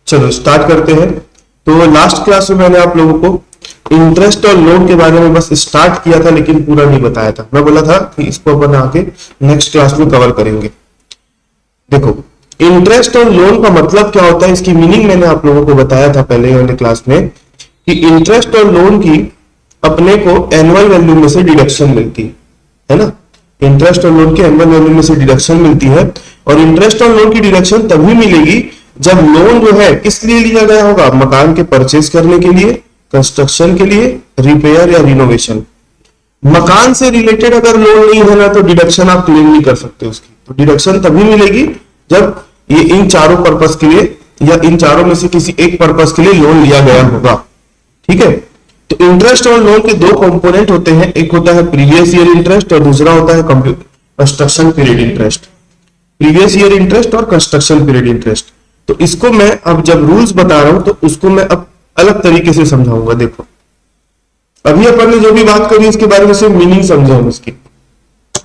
चलो स्टार्ट करते हैं। तो लास्ट क्लास में मैंने आप लोगों को इंटरेस्ट और लोन के बारे में बस स्टार्ट किया था, लेकिन पूरा नहीं बताया था। मैं बोला था कि इसको अपन आके नेक्स्ट क्लास में कवर करेंगे। देखो, इंटरेस्ट और लोन का मतलब क्या होता है, इसकी मीनिंग मैंने आप लोगों को बताया था पहले वाले क्लास में कि इंटरेस्ट और लोन की अपने को एनुअल वैल्यू में से डिडक्शन मिलती है ना। इंटरेस्ट और लोन की एनुअल वैल्यू में से डिडक्शन मिलती है, और इंटरेस्ट और लोन की डिडक्शन तभी मिलेगी जब लोन जो है किस लिए लिया गया होगा, मकान के परचेज करने के लिए, कंस्ट्रक्शन के लिए, रिपेयर या रिनोवेशन। मकान से रिलेटेड अगर लोन नहीं है ना तो डिडक्शन आप क्लेम नहीं कर सकते उसकी। तो डिडक्शन तभी मिलेगी जब ये इन चारों पर्पस के लिए या इन चारों में से किसी एक पर्पस के लिए लोन लिया गया होगा। ठीक है, तो इंटरेस्ट और लोन के दो कंपोनेंट होते हैं, एक होता है प्रीवियस ईयर इंटरेस्ट और दूसरा होता है construction period interest. Previous year interest और कंस्ट्रक्शन पीरियड इंटरेस्ट। तो इसको मैं अब जब रूल्स बता रहा हूं तो उसको मैं अब अलग तरीके से समझाऊंगा। देखो, अभी अपन ने जो भी बात करी उसके बारे में सिर्फ मीनिंग समझे हम इसकी।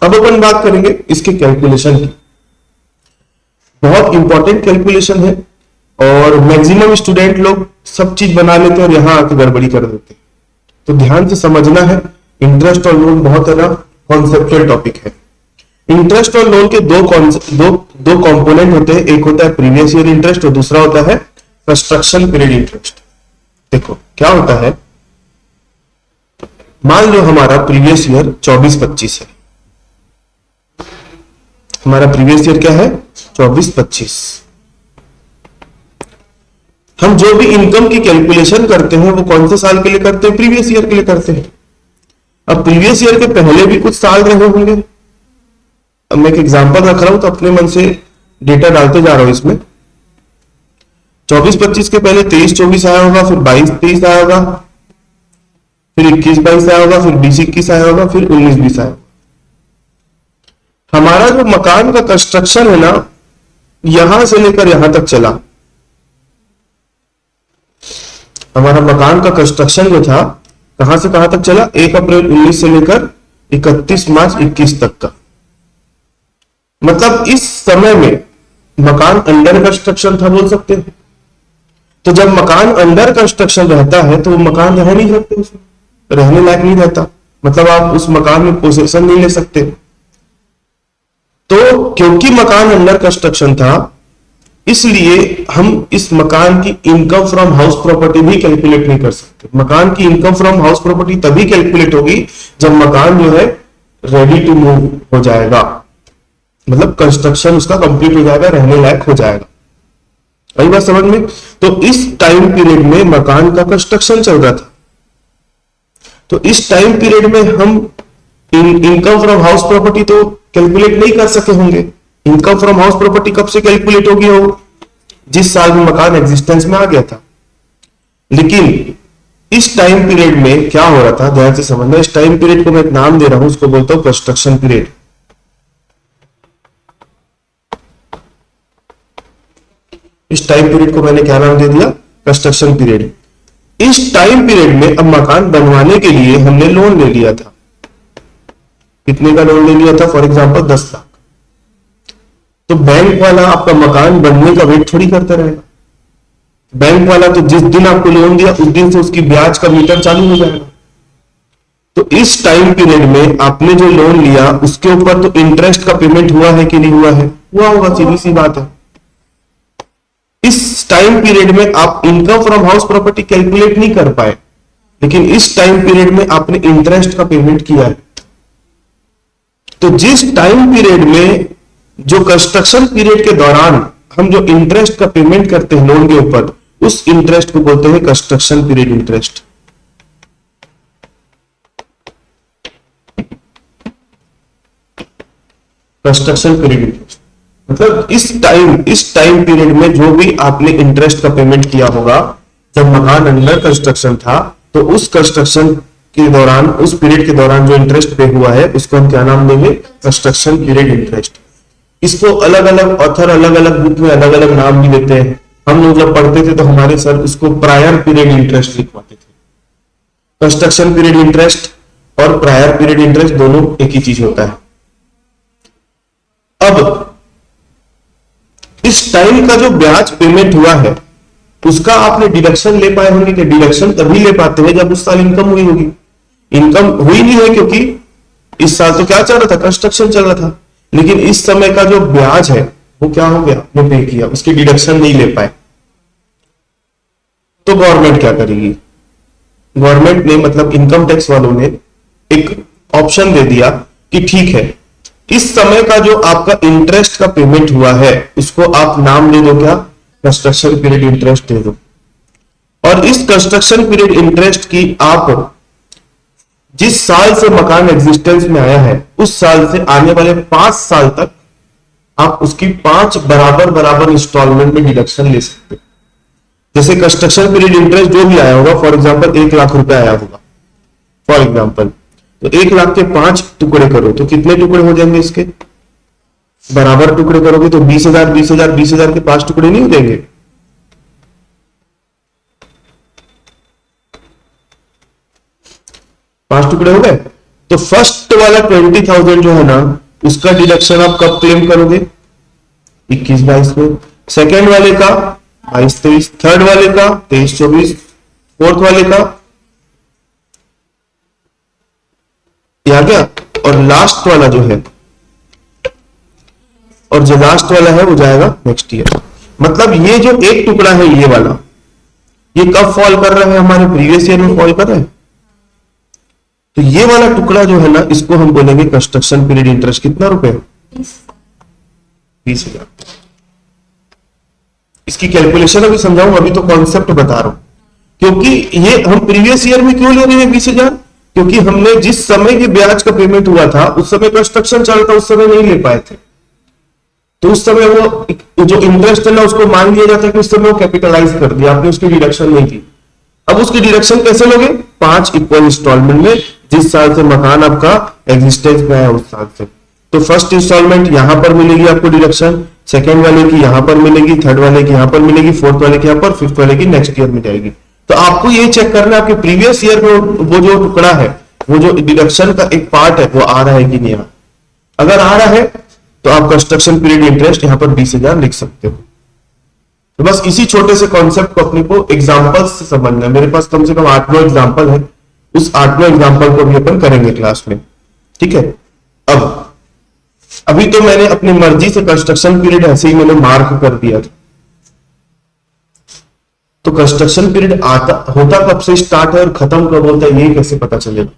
अब अपन बात करेंगे इसके कैलकुलेशन की। बहुत इंपॉर्टेंट कैलकुलेशन है और मैक्सिमम स्टूडेंट लोग सब चीज बना लेते हैं और यहां आके गड़बड़ी कर देते हैं। तो ध्यान से समझना है, इंटरेस्ट और लोन बहुत है ना कॉन्सेप्चुअल टॉपिक है। इंटरेस्ट और लोन के दो कंपोनेंट होते हैं, एक होता है प्रीवियस ईयर इंटरेस्ट और दूसरा होता है कंस्ट्रक्शन पीरियड इंटरेस्ट। देखो क्या होता है, मान लो हमारा प्रीवियस ईयर 24-25 है। हमारा प्रीवियस ईयर क्या है, 24-25। हम जो भी इनकम की कैलकुलेशन करते हैं वो कौन से साल के लिए करते हैं, प्रीवियस ईयर के लिए करते हैं। अब प्रीवियस ईयर के पहले भी कुछ साल रहे होंगे। अब मैं एक एग्जांपल रख रहा हूं तो अपने मन से डेटा डालते जा रहा हूं इसमें। 24-25 के पहले 23-24 आया होगा, फिर 22-23 आया होगा, फिर 21-22 आया होगा, फिर 20-21 आया होगा, फिर 19-20 आया होगा। हमारा जो मकान का कंस्ट्रक्शन है ना, यहां से लेकर यहां तक चला। हमारा मकान का कंस्ट्रक्शन जो था कहां से कहां तक चला, 1 अप्रैल 19 से लेकर 31 मार्च 21 तक का। मतलब इस समय में मकान अंडर कंस्ट्रक्शन था बोल सकते हैं। तो जब मकान अंडर कंस्ट्रक्शन रहता है तो वो मकान रह नहीं सकते, उसमें रहने लायक नहीं रहता। मतलब आप उस मकान में पोजेशन नहीं ले सकते। तो क्योंकि मकान अंडर कंस्ट्रक्शन था, इसलिए हम इस मकान की इनकम फ्रॉम हाउस प्रॉपर्टी भी कैलकुलेट नहीं कर सकते। मकान की इनकम फ्रॉम हाउस प्रॉपर्टी तभी कैलकुलेट होगी जब मकान जो है रेडी टू मूव हो जाएगा, मतलब कंस्ट्रक्शन उसका कंप्लीट हो जाएगा, रहने लायक हो जाएगा। आई बात समझ में। तो इस टाइम पीरियड में मकान का कंस्ट्रक्शन चल रहा था, तो इस टाइम पीरियड में हम इनकम फ्रॉम हाउस प्रॉपर्टी तो कैलकुलेट नहीं कर सके होंगे। इनकम फ्रॉम हाउस प्रॉपर्टी कब से कैलकुलेट होगी, हो जिस साल में मकान एग्जिस्टेंस में आ गया था। लेकिन इस टाइम पीरियड में क्या हो रहा था, ध्यान से समझना। इस टाइम पीरियड को मैं एक नाम दे रहा हूं, उसको बोलता हूं कंस्ट्रक्शन पीरियड। इस टाइम पीरियड को मैंने क्या नाम दे दिया, कंस्ट्रक्शन पीरियड। इस टाइम पीरियड में अब मकान बनवाने के लिए हमने लोन ले लिया था। कितने का लोन ले लिया था, फॉर एग्जांपल 10 लाख। तो बैंक वाला आपका मकान बनने का वेट थोड़ी करता रहेगा। बैंक वाला तो जिस दिन आपको लोन दिया उस दिन से उसकी ब्याज का मीटर चालू हो जाएगा। तो इस टाइम पीरियड में आपने जो लोन लिया उसके ऊपर तो इंटरेस्ट का पेमेंट हुआ है कि नहीं हुआ है, हुआ होगा, सीधी सी बात है। इस टाइम पीरियड में आप income from house property calculate नहीं कर पाए, लेकिन इस टाइम पीरियड में आपने इंटरेस्ट का पेमेंट किया है। तो जिस टाइम पीरियड में, जो कंस्ट्रक्शन पीरियड के दौरान हम जो इंटरेस्ट का पेमेंट करते हैं लोन के ऊपर, उस इंटरेस्ट को बोलते हैं construction period interest. Construction period interest मतलब इस टाइम पीरियड में जो भी आपने इंटरेस्ट का पेमेंट किया होगा जब मकान अंडर कंस्ट्रक्शन था, तो उस कंस्ट्रक्शन के दौरान, उस पीरियड के दौरान जो इंटरेस्ट पे हुआ है उसको हम क्या नाम देंगे, कंस्ट्रक्शन पीरियड इंटरेस्ट। इसको अलग अलग ऑथर अलग अलग बुक में अलग अलग नाम भी देते हैं। हम लोग जब पढ़ते थे तो हमारे सर उसको प्रायर पीरियड इंटरेस्ट लिखवाते थे। कंस्ट्रक्शन पीरियड इंटरेस्ट और प्रायर पीरियड इंटरेस्ट दोनों एक ही चीज होता है। अब इस टाइम का जो ब्याज पेमेंट हुआ है, उसका आपने डिडक्शन ले पाए होंगे कि डिडक्शन तभी ले पाते हैं जब उस साल इनकम हुई होगी। इनकम हुई नहीं है क्योंकि इस साल तो क्या चल रहा था, कंस्ट्रक्शन चल रहा था, लेकिन इस समय का जो ब्याज है वो क्या हो गया, आपने पे किया, उसकी डिडक्शन नहीं ले पाए। तो गवर्नमेंट क्या करेगी, गवर्नमेंट ने मतलब इनकम टैक्स वालों ने एक ऑप्शन दे दिया कि ठीक है, इस समय का जो आपका इंटरेस्ट का पेमेंट हुआ है उसको आप नाम दे दो, क्या, कंस्ट्रक्शन पीरियड इंटरेस्ट दे दो। और इस कंस्ट्रक्शन पीरियड इंटरेस्ट की आप जिस साल से मकान एग्जिस्टेंस में आया है उस साल से आने वाले 5 साल तक आप उसकी 5 बराबर बराबर इंस्टॉलमेंट में डिडक्शन ले सकते। जैसे कंस्ट्रक्शन पीरियड इंटरेस्ट जो भी आया होगा, फॉर एग्जांपल 1 लाख रुपए आया होगा फॉर एग्जांपल, तो 1 लाख के 5 टुकड़े करो तो कितने टुकड़े हो जाएंगे, इसके बराबर टुकड़े करोगे तो 20,000 20,000 20,000 के 5 टुकड़े नहीं हो जाएंगे। 5 टुकड़े हो गए। तो फर्स्ट वाला 20,000 जो है ना उसका डिडक्शन आप कब क्लेम करोगे, 21-22 में। सेकेंड वाले का 22-23, थर्ड वाले का 23-24, फोर्थ वाले का आ गया, और लास्ट वाला जो है, और जो लास्ट वाला है वो जाएगा नेक्स्ट ईयर। मतलब ये जो एक टुकड़ा है ये वाला, ये कब फॉल कर रहा है, हमारे प्रीवियस ईयर में फॉल कर रहा है। तो ये वाला टुकड़ा जो है ना इसको हम बोलेंगे कंस्ट्रक्शन पीरियड इंटरेस्ट। कितना रुपए, 20,000। इसकी कैलकुलेशन अभी समझाऊं, अभी तो कॉन्सेप्ट बता रहा हूं। क्योंकि ये हम प्रीवियस ईयर में क्यों ले रहे हैं 20,000, क्योंकि हमने जिस समय ये ब्याज का पेमेंट हुआ था उस समय कंस्ट्रक्शन चल रहा था, उस समय नहीं ले पाए थे। तो उस समय वो जो इंटरेस्ट है ना उसको मान लिया जाता है कि उस समय वो कैपिटलाइज कर दिया आपने, उसकी डिडक्शन नहीं की। अब उसकी डिडक्शन कैसे लोगे, 5 इक्वल इंस्टॉलमेंट में, जिस साल से मकान आपका एग्जिस्टेंस में आया उस साल से। तो फर्स्ट इंस्टॉलमेंट यहां पर मिलेगी आपको डिडक्शन, सेकंड वाले की यहां पर मिलेगी, थर्ड वाले की यहां पर मिलेगी, फोर्थ वाले की यहां पर, फिफ्थ वाले की नेक्स्ट ईयर में जाएगी। तो आपको ये चेक करना है आपके प्रीवियस ईयर में वो जो टुकड़ा है, वो जो डिडक्शन का एक पार्ट है वो आ रहा है कि नहीं आ रहा। अगर आ रहा है तो आप कंस्ट्रक्शन पीरियड इंटरेस्ट यहां पर 20,000 लिख सकते हो। तो बस इसी छोटे से कॉन्सेप्ट को अपने को एग्जांपल्स से समझना है। मेरे पास कम से कम 8-9 एग्जांपल है, उस 8-9 एग्जांपल को भी अपन करेंगे क्लास में, ठीक है। अब अभी तो मैंने अपनी मर्जी से कंस्ट्रक्शन पीरियड ऐसे ही मैंने मार्क कर दिया था। तो कंस्ट्रक्शन पीरियड आता होता कब से स्टार्ट है और खत्म कब होता है ये कैसे पता चलेगा।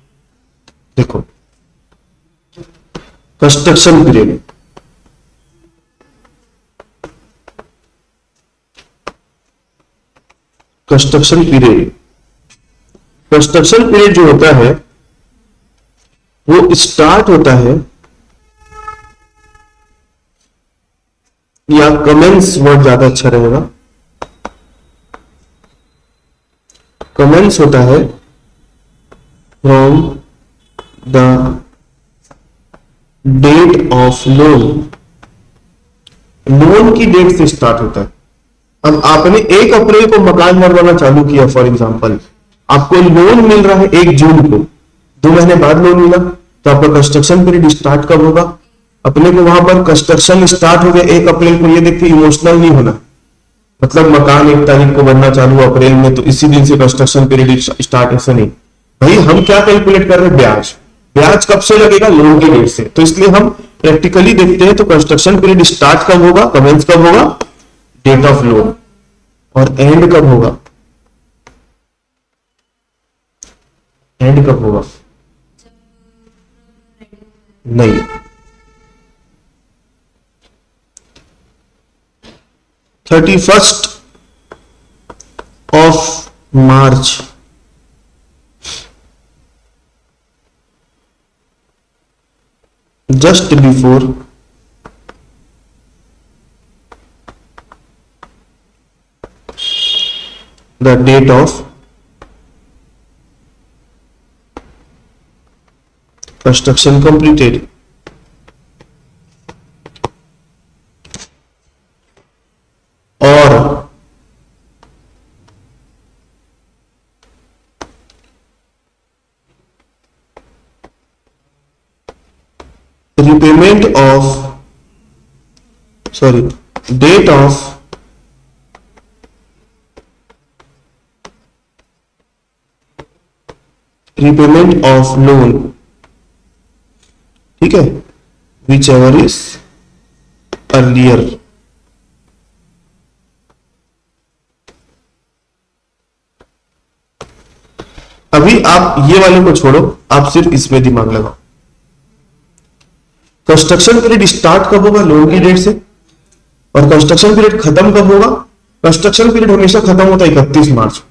देखो construction period, construction period, construction period जो होता है वो स्टार्ट होता है, या कमेंस वर्ड ज्यादा अच्छा रहेगा, कमेंस होता है from the date of loan, loan की डेट से स्टार्ट होता है। अब आपने 1 अप्रैल को मकान बनवाना चालू किया फॉर एग्जांपल, आपको लोन मिल रहा है 1 जून को, 2 महीने बाद लोन मिला, तो आपका कंस्ट्रक्शन पीरियड स्टार्ट कब होगा। अपने को वहां पर कंस्ट्रक्शन स्टार्ट हो गया 1 अप्रैल को, ये देख के इमोशनल नहीं होना, मतलब मकान 1 तारीख को बनना चालू अप्रैल में तो इसी दिन से कंस्ट्रक्शन पीरियड स्टार्ट, ऐसा नहीं भाई। हम क्या कैलकुलेट कर रहे हैं, ब्याज, ब्याज कब से लगेगा, लोन की डेट से। तो इसलिए हम प्रैक्टिकली देखते हैं तो कंस्ट्रक्शन पीरियड स्टार्ट कब होगा, कमेंस कब होगा, डेट ऑफ लोन, और एंड कब होगा, एंड कब होगा, नहीं 31st of March, just before the date of construction completed, और repayment of, sorry, date of repayment of loan, ठीक है, विच एवर इज अर्लियर। अभी आप ये वाले को छोड़ो, आप सिर्फ इसमें दिमाग लगाओ। कंस्ट्रक्शन पीरियड स्टार्ट कब होगा? लोन की डेट से। और कंस्ट्रक्शन पीरियड खत्म कब होगा? कंस्ट्रक्शन पीरियड हमेशा खत्म होता है 31 मार्च।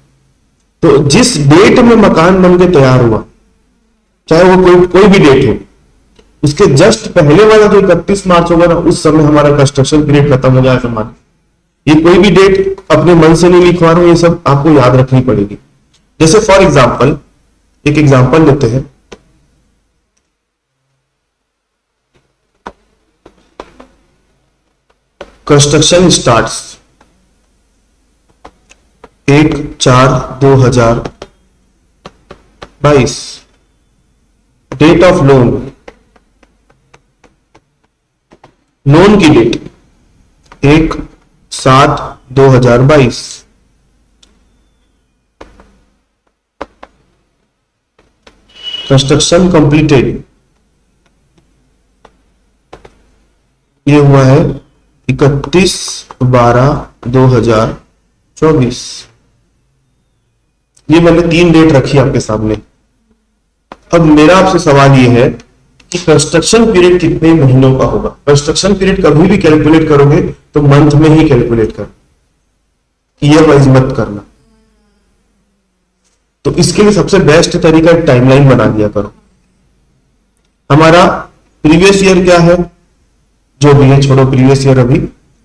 तो जिस डेट में मकान बन के तैयार हुआ, चाहे वो कोई भी डेट हो, उसके जस्ट पहले वाला जो 31 मार्च होगा ना, उस समय हमारा कंस्ट्रक्शन पीरियड खत्म हो जाएगा। मान ये कोई भी डेट अपने मन से नहीं लिखवा रहा हूं, ये सब आपको याद रखनी पड़ेगी। जैसे फॉर एग्जाम्पल, एक एग्जाम्पल लेते हैं। Construction starts 1/4/2022। Date of loan, loan की डेट 1/7/2022। कंस्ट्रक्शन कंप्लीटेड, ये हुआ है 31/12/2024। ये मैंने 3 डेट रखी आपके सामने। अब मेरा आपसे सवाल ये है कि कंस्ट्रक्शन पीरियड कितने महीनों का होगा? कंस्ट्रक्शन पीरियड कभी भी कैलकुलेट करोगे तो मंथ में ही कैलकुलेट करो, ईयर वाइज मत करना। तो इसके लिए सबसे बेस्ट तरीका टाइमलाइन बना दिया करो। हमारा प्रीवियस ईयर क्या है, जो भी है छोड़ो प्रीवियस ईयर। अभी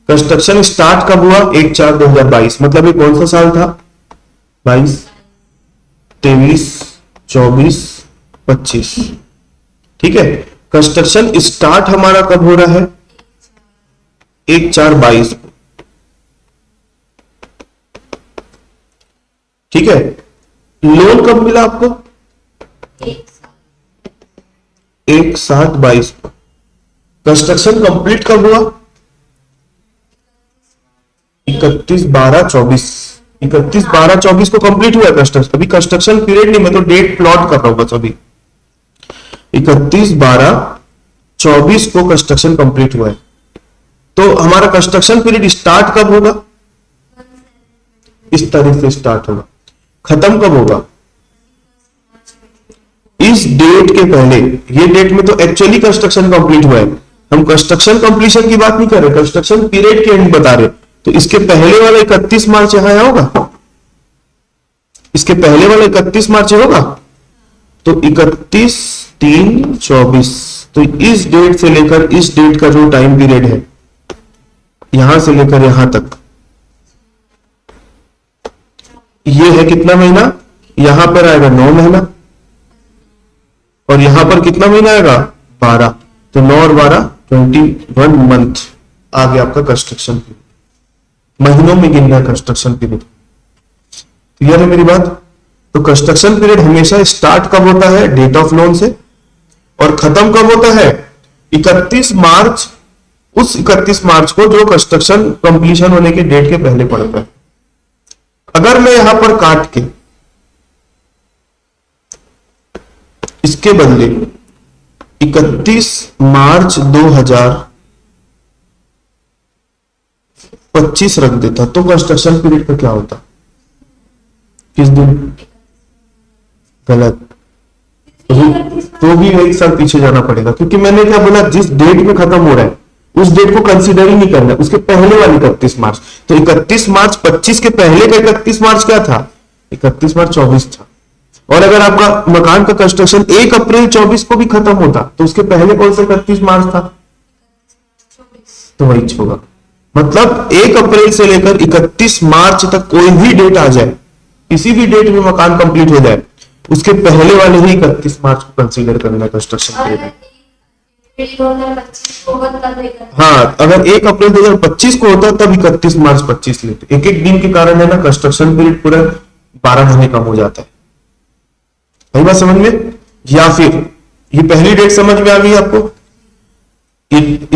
कंस्ट्रक्शन स्टार्ट कब हुआ? 1/4/2022। मतलब ये कौन सा साल था? 22, 23, 24, 25। ठीक है, कंस्ट्रक्शन स्टार्ट हमारा कब हो रहा है? 1/4/22। ठीक है, लोन कब मिला आपको? 1/7/22 को। कंस्ट्रक्शन कंप्लीट कब हुआ? 31/12/24। 31/12/24 को कंप्लीट हुआ कंस्ट्रक्शन। अभी कंस्ट्रक्शन पीरियड नहीं, मैं तो डेट प्लॉट कर रहा हूं बस। अभी 31/12/24 को कंस्ट्रक्शन कंप्लीट हुआ है। तो हमारा कंस्ट्रक्शन पीरियड स्टार्ट कब होगा? इस तारीख से स्टार्ट होगा। खत्म कब होगा? इस डेट के पहले। ये डेट में तो एक्चुअली कंस्ट्रक्शन कंप्लीट हुआ है, हम कंस्ट्रक्शन कंप्लीशन की बात नहीं कर रहे, कंस्ट्रक्शन पीरियड के एंड बता रहे। तो इसके पहले वाला 31 मार्च यहां होगा, इसके पहले वाला 31 मार्च होगा। तो 31/3/24। तो इस डेट से लेकर इस डेट का जो टाइम पीरियड है, यहां से लेकर यहां तक, ये है कितना महीना? यहां पर आएगा 9 महीना, और यहां पर कितना महीना आएगा? 12। तो 9 और 12 21 मंथ आ गया आपका कंस्ट्रक्शन पीरियड। महीनों में गिनना है कंस्ट्रक्शन पीरियड। क्लियर है मेरी बात? तो कंस्ट्रक्शन पीरियड हमेशा स्टार्ट कब होता है? डेट ऑफ लोन से। और खत्म कब होता है? 31 मार्च। उस 31 मार्च को जो कंस्ट्रक्शन कंप्लीशन होने के डेट के पहले पड़ता है। अगर मैं यहां पर काट के इसके बदले 31 मार्च 2025 रख देता, तो कंस्ट्रक्शन पीरियड का क्या होता? किस दिन? गलत। तो भी एक साल पीछे जाना पड़ेगा, क्योंकि मैंने क्या बोला, जिस डेट में खत्म हो रहा है उस डेट को कंसीडर ही नहीं करना, उसके पहले वाली 31 मार्च। तो 31 मार्च 25 के पहले का 31 मार्च क्या था? 31 मार्च 24 था। और अगर आपका मकान का कंस्ट्रक्शन 1 अप्रैल 24 को भी खत्म होता, तो उसके पहले कौन सा 31 मार्च था? तो वही होगा। मतलब 1 अप्रैल से लेकर 31 मार्च तक कोई भी डेट आ जाए, किसी भी डेट में मकान कंप्लीट हो जाए, उसके पहले वाले ही 31 मार्च को कंसीडर करना है कंस्ट्रक्शन पीरियड। हाँ, अगर 1 अप्रैल 2025 को होता तब 31 मार्च 25 लेते। एक एक दिन के कारण है ना, कंस्ट्रक्शन पीरियड पूरा 12 महीने कम हो जाता है। वही बात समझ में? या फिर ये पहली डेट समझ में आ गई आपको?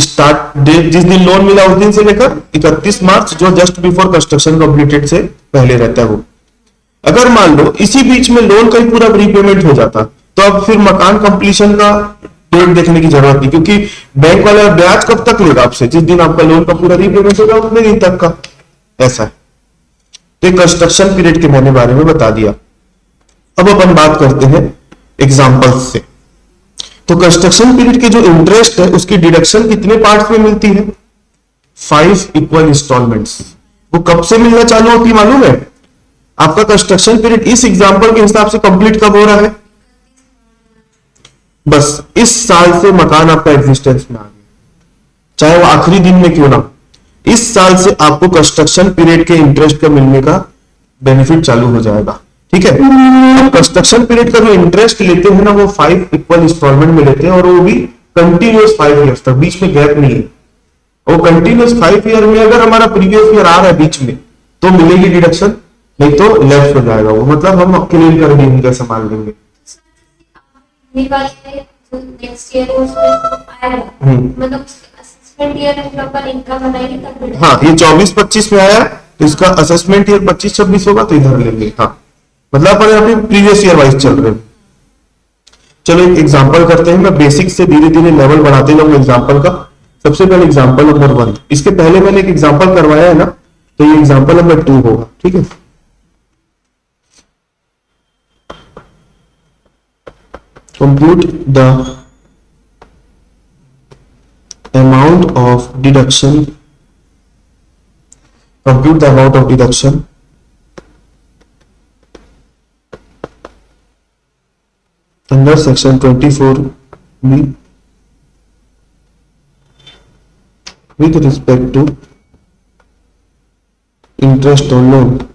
स्टार्ट डेट जिस दिन लोन मिला उस दिन से लेकर 31 मार्च, जो जस्ट बिफोर कंस्ट्रक्शन कंप्लीटेड से पहले रहता है वो। अगर मान लो इसी बीच में लोन का ही पूरा रीपेमेंट हो जाता तो अब फिर मकान कंप्लीशन का डेट देखने की जरूरत नहीं, क्योंकि बैंक वाला ब्याज कब तक लेगा आपसे, जिस दिन आपका लोन का पूरा रीपेमेंट होगा उतने दिन तक का। ऐसा है। तो कंस्ट्रक्शन पीरियड के मैंने बारे में बता दिया। अब अपन बात करते हैं एग्जाम्पल्स से। तो कंस्ट्रक्शन पीरियड के जो इंटरेस्ट है उसकी डिडक्शन कितने पार्ट्स में मिलती है, 5 इक्वल इंस्टॉलमेंट्स। वो कब से मिलना चालू होती है मालूम है? आपका कंस्ट्रक्शन पीरियड इस एग्जांपल के हिसाब से कंप्लीट कब हो रहा है, बस इस साल से मकान आपका एग्जिस्टेंस में आ गया, चाहे वो आखिरी दिन में क्यों ना, इस साल से आपको कंस्ट्रक्शन पीरियड के इंटरेस्ट का मिलने का बेनिफिट चालू हो जाएगा। ठीक है। अब कंस्ट्रक्शन पीरियड का जो इंटरेस्ट लेते हैं ना वो 5 इक्वल इंस्टॉलमेंट में लेते हैं, और वो भी कंटिन्यूअस 5 ईयर्स तक, बीच में गैप नहीं है। वो कंटिन्यूअस 5 ईयर में अगर हमारा प्रीवियस ईयर आ रहा है बीच में तो मिलेगी डिडक्शन, नहीं तो लेफ्ट हो जाएगा वो, मतलब हम क्लीन कर देंगे, कैसे संभाल देंगे। नेक्स्ट ईयर उसमें आएगा, मतलब असेसमेंट ईयर में अपन इनकम बनाएंगे तब। हाँ, ये 24-25 में आया तो इसका असेसमेंट ईयर 25-26 होगा तो इधर लेंगे। हाँ, मतलब अपन अभी प्रीवियस ईयर वाइज चल रहे हैं। चलो एक एग्जांपल करते हैं, मैं बेसिक से धीरे धीरे लेवल बढ़ाते जाऊंगा एग्जांपल का। सबसे पहले एग्जांपल नंबर 1, इसके पहले मैंने एक एग्जांपल करवाया है ना, तो ये एग्जांपल नंबर 2 होगा। ठीक है। Compute the amount of deduction, compute the amount of deduction under section 24B with respect to interest on loan.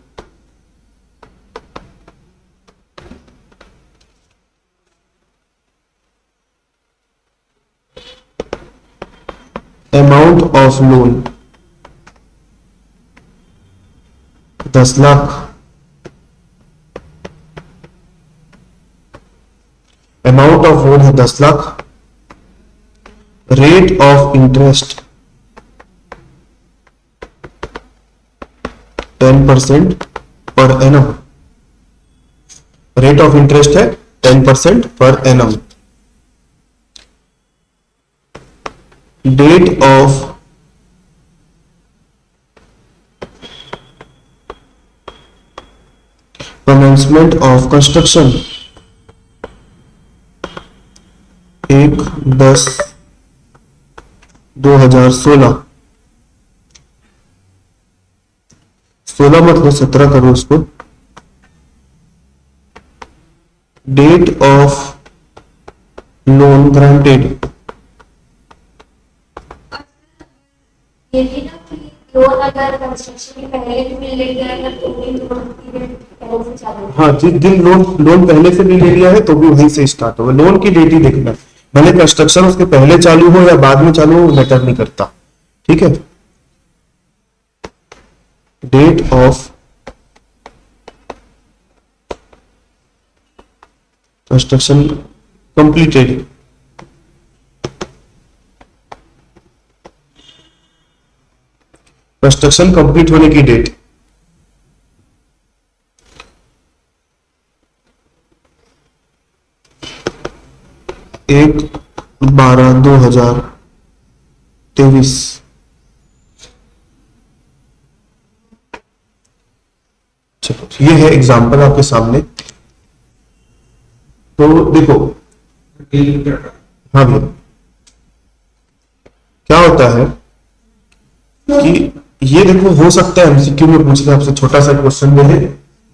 Amount of loan 10 lakh, amount of loan है 10 lakh, rate of interest 10% per annum, rate of interest है 10% per annum, date of commencement of construction 1/10/2016, 16 मतलब 17 करो उसको, date of loan granted, ये भी ना कि loan अगर कंस्ट्रक्शन के पहले भी मिल गया तो भी लोन पीरियड पहले से चालू है। हाँ, जिस दिन लोन पहले से भी ले लिया है तो भी वहीं से स्टार्ट होगा। लोन की डेट ही देखना है, भले कंस्ट्रक्शन उसके पहले चालू हो या बाद में चालू हो, मैटर नहीं करता। ठीक है। Date of construction completed, construction complete होने की डेट, एक 12/2023। चलो, ये है एग्जांपल आपके सामने। तो देखो, हाँ भैया, क्या होता है कि ये देखो, हो सकता है एमसीक्यू में पूछ के आपसे छोटा सा क्वेश्चन दे,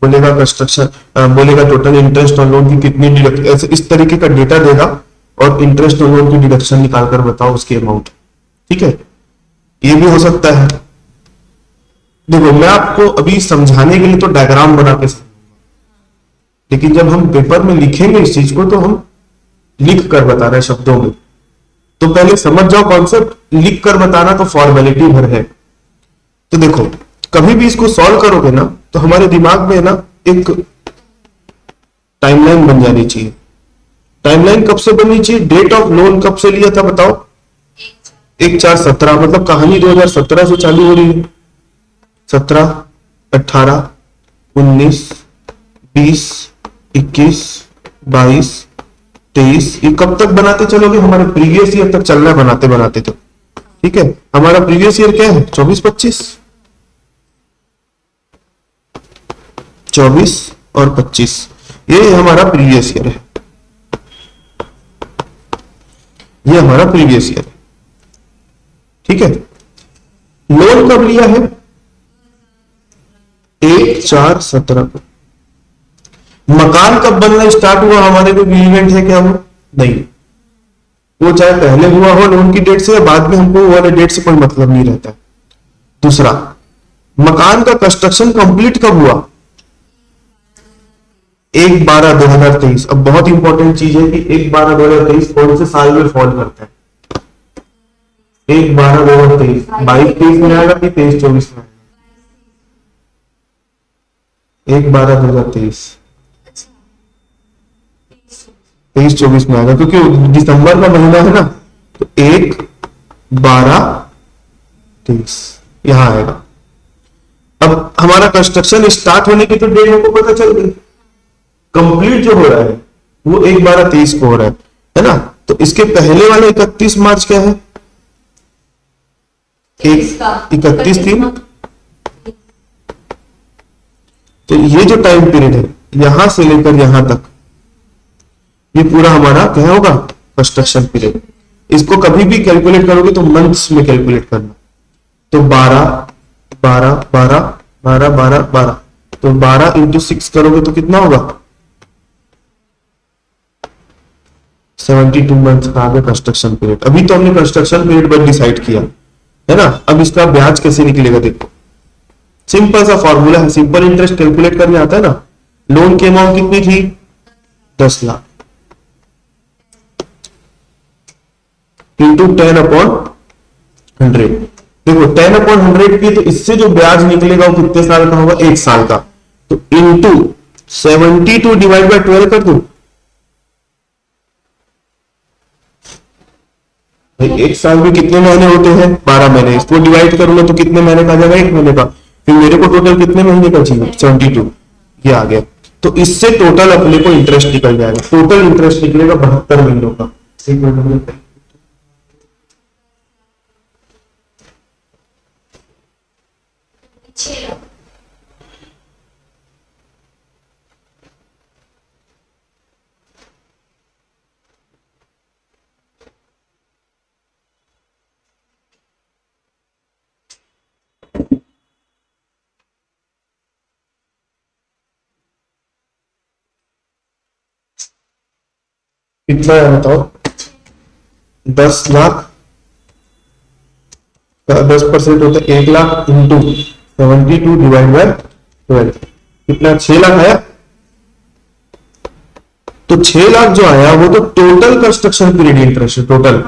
बोलेगा कंस्ट्रक्शन, बोलेगा टोटल इंटरेस्ट ऑन लोन की कितनी डिडक्शन, ऐसे इस तरीके का डेटा देगा और इंटरेस्ट ऑन लोन की डिडक्शन निकाल कर बताओ उसकी अमाउंट। ठीक है, ये भी हो सकता है। देखो, मैं आपको अभी समझाने के लिए तो डायग्राम बना के समझाऊंगा, लेकिन जब हम पेपर में लिखेंगे इस चीज को तो हम लिख कर बता रहे हैं शब्दों में, तो पहले समझ जाओ कॉन्सेप्ट। लिख कर बताना तो फॉर्मेलिटी भर है। तो देखो, कभी भी इसको सॉल्व करोगे ना तो हमारे दिमाग में ना एक टाइमलाइन बन जानी चाहिए। टाइमलाइन कब से बननी चाहिए? डेट ऑफ लोन कब से लिया था बताओ? 1/4/17, मतलब कहानी 2017 से चालू हो रही है। 17, 18, 19, 20, 21, 22, 23, ये कब तक बनाते चलोगे? हमारे प्रीवियस ईयर तक चलना है बनाते बनाते तो। ठीक है, हमारा प्रीवियस ईयर क्या है? 24, 25, 24 और 25, ये हमारा प्रीवियस ईयर है। ये हमारा प्रीवियस ईयर है। ठीक है, लोन कब लिया है? 1/4/17 को। मकान कब बनना स्टार्ट हुआ? हमारे कोई इवेंट है क्या? वो नहीं, वो चाहे पहले हुआ हो लोन की डेट से या बाद में, हमको वो वाले डेट से कोई मतलब नहीं रहता है। दूसरा, मकान का कंस्ट्रक्शन कंप्लीट कब हुआ? 1/12/2023। अब बहुत इंपॉर्टेंट चीज है कि 1/12/2023 कौन से साल में फॉल करता है? 1/12/2023 22-23 में आएगा कि 23-24 में आएगा? 1/12/2023 23-24 में आएगा, क्योंकि दिसंबर का महीना है ना, तो 1/12/23 यहां आएगा। अब हमारा कंस्ट्रक्शन स्टार्ट होने की तो डेट हमको पता चल गई, कंप्लीट जो हो रहा है वो 1/12/23 को हो रहा है ना? तो इसके पहले वाले 31 मार्च क्या है? 31/3। तो ये जो टाइम पीरियड है यहां से लेकर यहां तक, ये पूरा हमारा क्या होगा? Construction period. इसको कभी भी कैलकुलेट करोगे तो मंथ्स में कैलकुलेट करना। तो 12 12 12 12 12 12, तो 12 इंटू 6 करोगे तो कितना होगा? 72 मंथ का आगे कंस्ट्रक्शन पीरियड। अभी तो हमने कंस्ट्रक्शन पीरियड बस डिसाइड किया है ना। अब इसका ब्याज कैसे निकलेगा देखो, सिंपल सा फॉर्मूला है, सिंपल इंटरेस्ट कैलकुलेट करने आता है ना। लोन की अमाउंट कितनी थी? 10 लाख इंटू 10/100। देखो 10/100 की, तो इससे जो ब्याज निकलेगा वो कितने साल का होगा? 1 साल का। तो इंटू 72 डिवाइड बाय 12 कर दो। एक साल में कितने महीने होते हैं? 12 महीने। इसको डिवाइड करूंगा तो कितने महीने का आ जाएगा? 1 महीने का। फिर मेरे को टोटल कितने महीने का चाहिए? 72, ये आ गया। तो इससे टोटल अपने को इंटरेस्ट निकल जाएगा। टोटल इंटरेस्ट निकलेगा 72 महीनों का। एक मिनट, कितना है बताओ? 10 लाख का 10% होता है 1 लाख इंटू 72 डिवाइड बाय 12, कितना? 6 लाख आया। तो 6 लाख जो आया वो तो टोटल कंस्ट्रक्शन पीरियड इंटरेस्ट है, टोटल।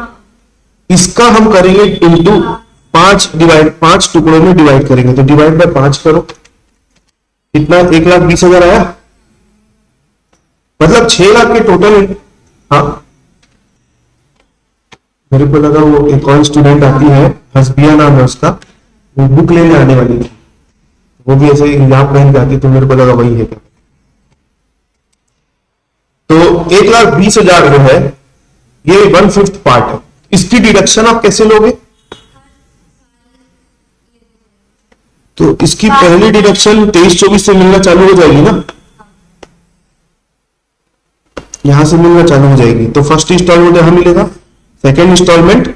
इसका हम करेंगे इंटू 5 टुकड़ों में डिवाइड करेंगे। तो डिवाइड बाय 5 करो, कितना? 1,20,000 आया। मतलब 6 लाख के टोटल। हाँ, मेरे को लगा वो एक और स्टूडेंट आती है, हसबिया नाम है उसका, वो बुक लेने आने वाली थी, वो भी ऐसे एग्जाम पहन जाती, तो मेरे को लगा वही है क्या। तो 1,20,000 जो है ये 1/5 पार्ट है। इसकी डिडक्शन आप कैसे लोगे? तो इसकी पहली डिडक्शन 23-24 से मिलना चालू हो जाएगी ना, यहां से मिलना चालू हो जाएगी। तो फर्स्ट इंस्टॉलमेंट यहां मिलेगा, सेकेंड इंस्टॉलमेंट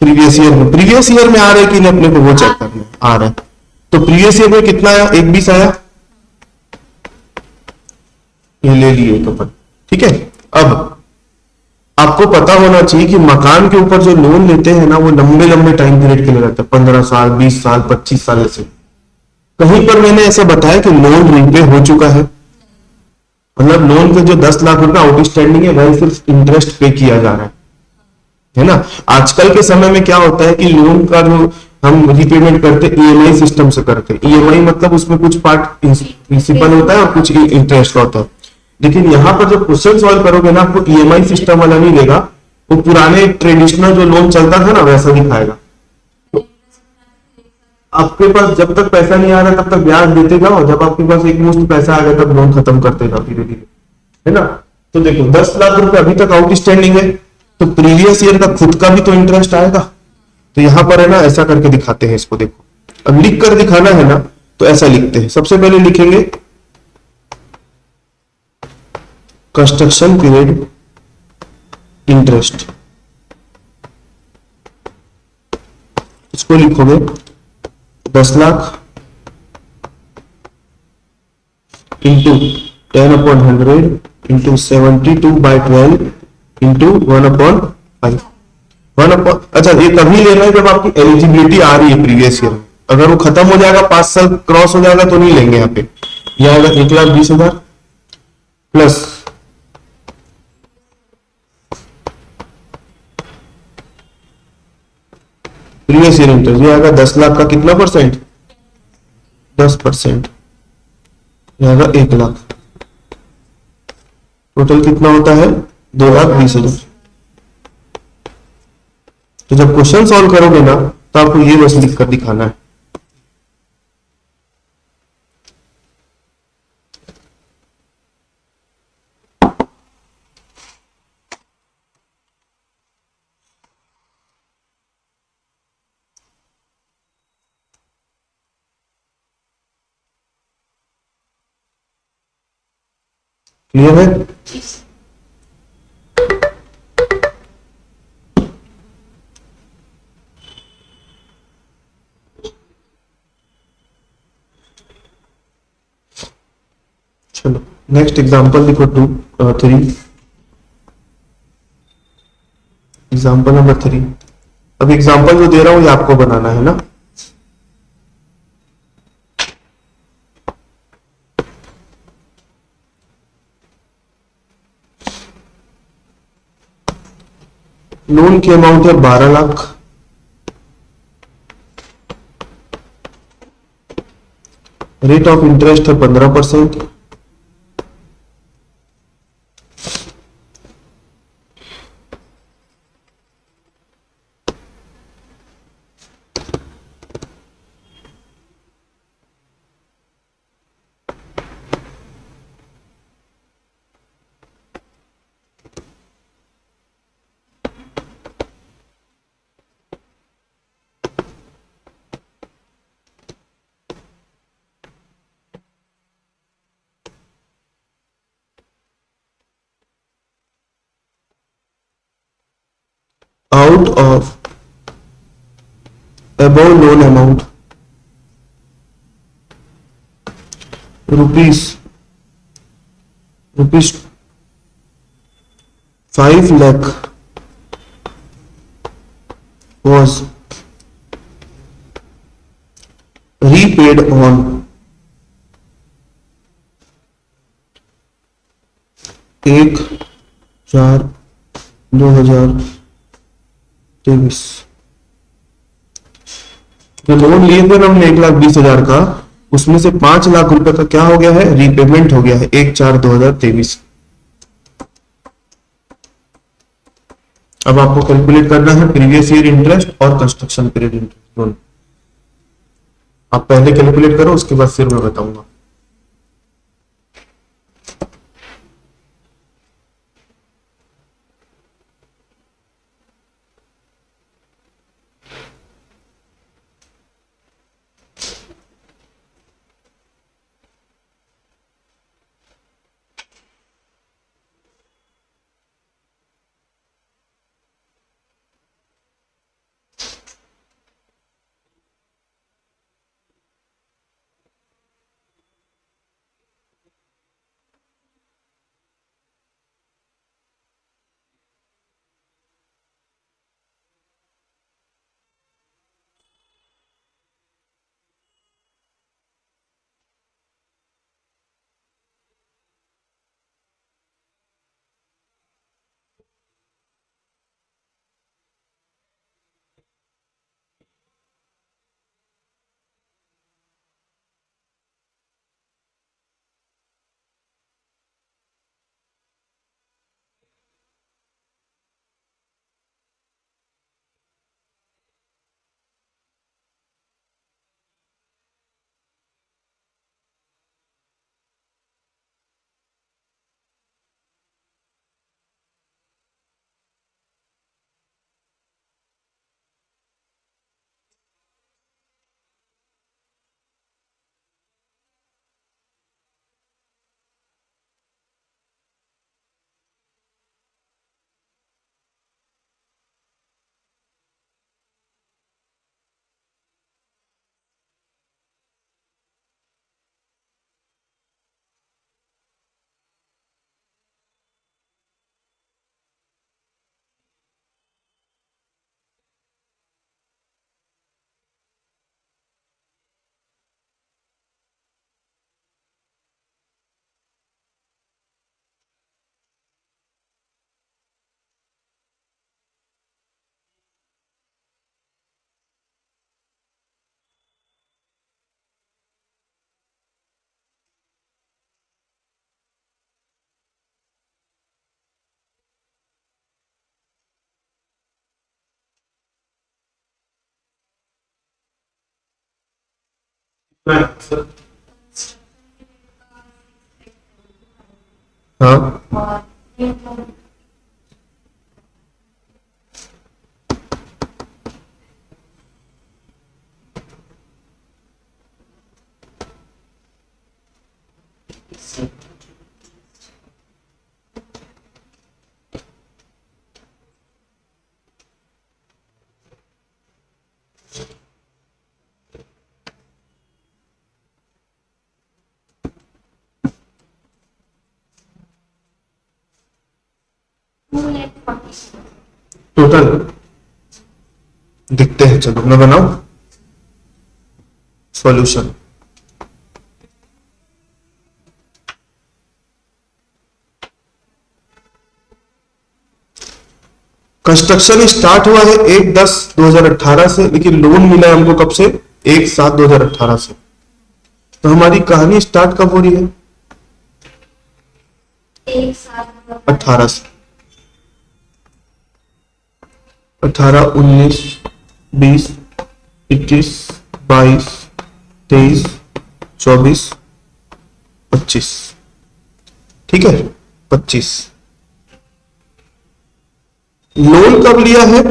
प्रीवियस ईयर में। प्रीवियस ईयर में आ रहा है कि नहीं अपने को वो चेक करना है, आ रहा है। तो प्रीवियस ईयर में कितना आया? 1,20 आया, ये ले लिए तो अपन। ठीक है, अब आपको पता होना चाहिए कि मकान के ऊपर जो लोन लेते हैं ना वो लंबे लंबे टाइम पीरियड के लिए रहता है, 15 साल, 20 साल, 25 साल ऐसे। कहीं पर मैंने ऐसा बताया कि लोन रीपे हो चुका है, मतलब लोन के जो 10 लाख रुपए आउटस्टैंडिंग है वही सिर्फ इंटरेस्ट पे किया जा रहा है ना। आजकल के समय में क्या होता है कि लोन का जो हम रीपेमेंट करते ईएमआई सिस्टम से करते हैं। ईएमआई मतलब उसमें कुछ पार्ट प्रिंसिपल होता है और कुछ इंटरेस्ट होता है। लेकिन यहाँ पर जब क्वेश्चन सॉल्व करोगे ना, आपको ईएमआई सिस्टम वाला नहीं देगा, वो पुराने ट्रेडिशनल जो लोन चलता था ना वैसा दिखाएगा। आपके पास जब तक पैसा नहीं आ रहा तब तक ब्याज देते जाओ, जब आपके पास एक मुश्त पैसा आ गया तब लोन खत्म करते जाओ धीरे धीरे, है ना। तो देखो 10 लाख रुपए अभी तक आउटस्टैंडिंग है, तो प्रीवियस ईयर का खुद का भी तो इंटरेस्ट आएगा। तो यहां पर है ना ऐसा करके दिखाते हैं इसको, देखो अब लिख कर दिखाना है ना, तो ऐसा लिखते हैं। सबसे पहले लिखेंगे कंस्ट्रक्शन पीरियड इंटरेस्ट, इसको लिखोगे 10 लाख इंटू 10/100 इंटू 72/12 इंटू 1/5। अच्छा ये तभी लेना है जब आपकी एलिजिबिलिटी आ रही है प्रीवियस ईयर में। अगर वो खत्म हो जाएगा, 5 साल क्रॉस हो जाएगा तो नहीं लेंगे। यहाँ पे यह आएगा 1,20,000 प्लस प्रीवियस ईयर इंटरेस्ट, ये आएगा 10 लाख का कितना परसेंट, 10%, ये आएगा 1 लाख। टोटल कितना होता है 2,20,000। तो जब क्वेश्चन सॉल्व करोगे ना तो आपको ये बस लिख कर दिखाना है। क्लियर है? चलो नेक्स्ट एग्जांपल लिखो 3, एग्जांपल नंबर 3। अब एग्जांपल जो दे रहा हूं ये आपको बनाना है ना। लोन की अमाउंट है 12 लाख, रेट ऑफ इंटरेस्ट है 15%, out of above loan amount rupees 5 lakh was repaid on 1/4/2023। जो लोन लिए थे ना हमने 1,20,000 का, उसमें से 5 लाख रुपए का क्या हो गया है, रीपेमेंट हो गया है 1/4/2023। अब आपको कैलकुलेट करना है प्रीवियस ईयर इंटरेस्ट और कंस्ट्रक्शन पीरियड इंटरेस्ट दोनों। आप पहले कैलकुलेट करो, उसके बाद फिर मैं बताऊंगा। हाँ, और ये तो टू लेट टोटल दिखते हैं। चलो मैं बनाऊं सॉल्यूशन। कंस्ट्रक्शन स्टार्ट हुआ है 1/10/2018 से, लेकिन लोन मिला है हमको कब से? 1/7/2018 से। तो हमारी कहानी स्टार्ट कब हो रही है? एक साथ 18 से। 18, 19, 20, 21, 22, 23, 24, 25। ठीक है, 25। लोन कब लिया है?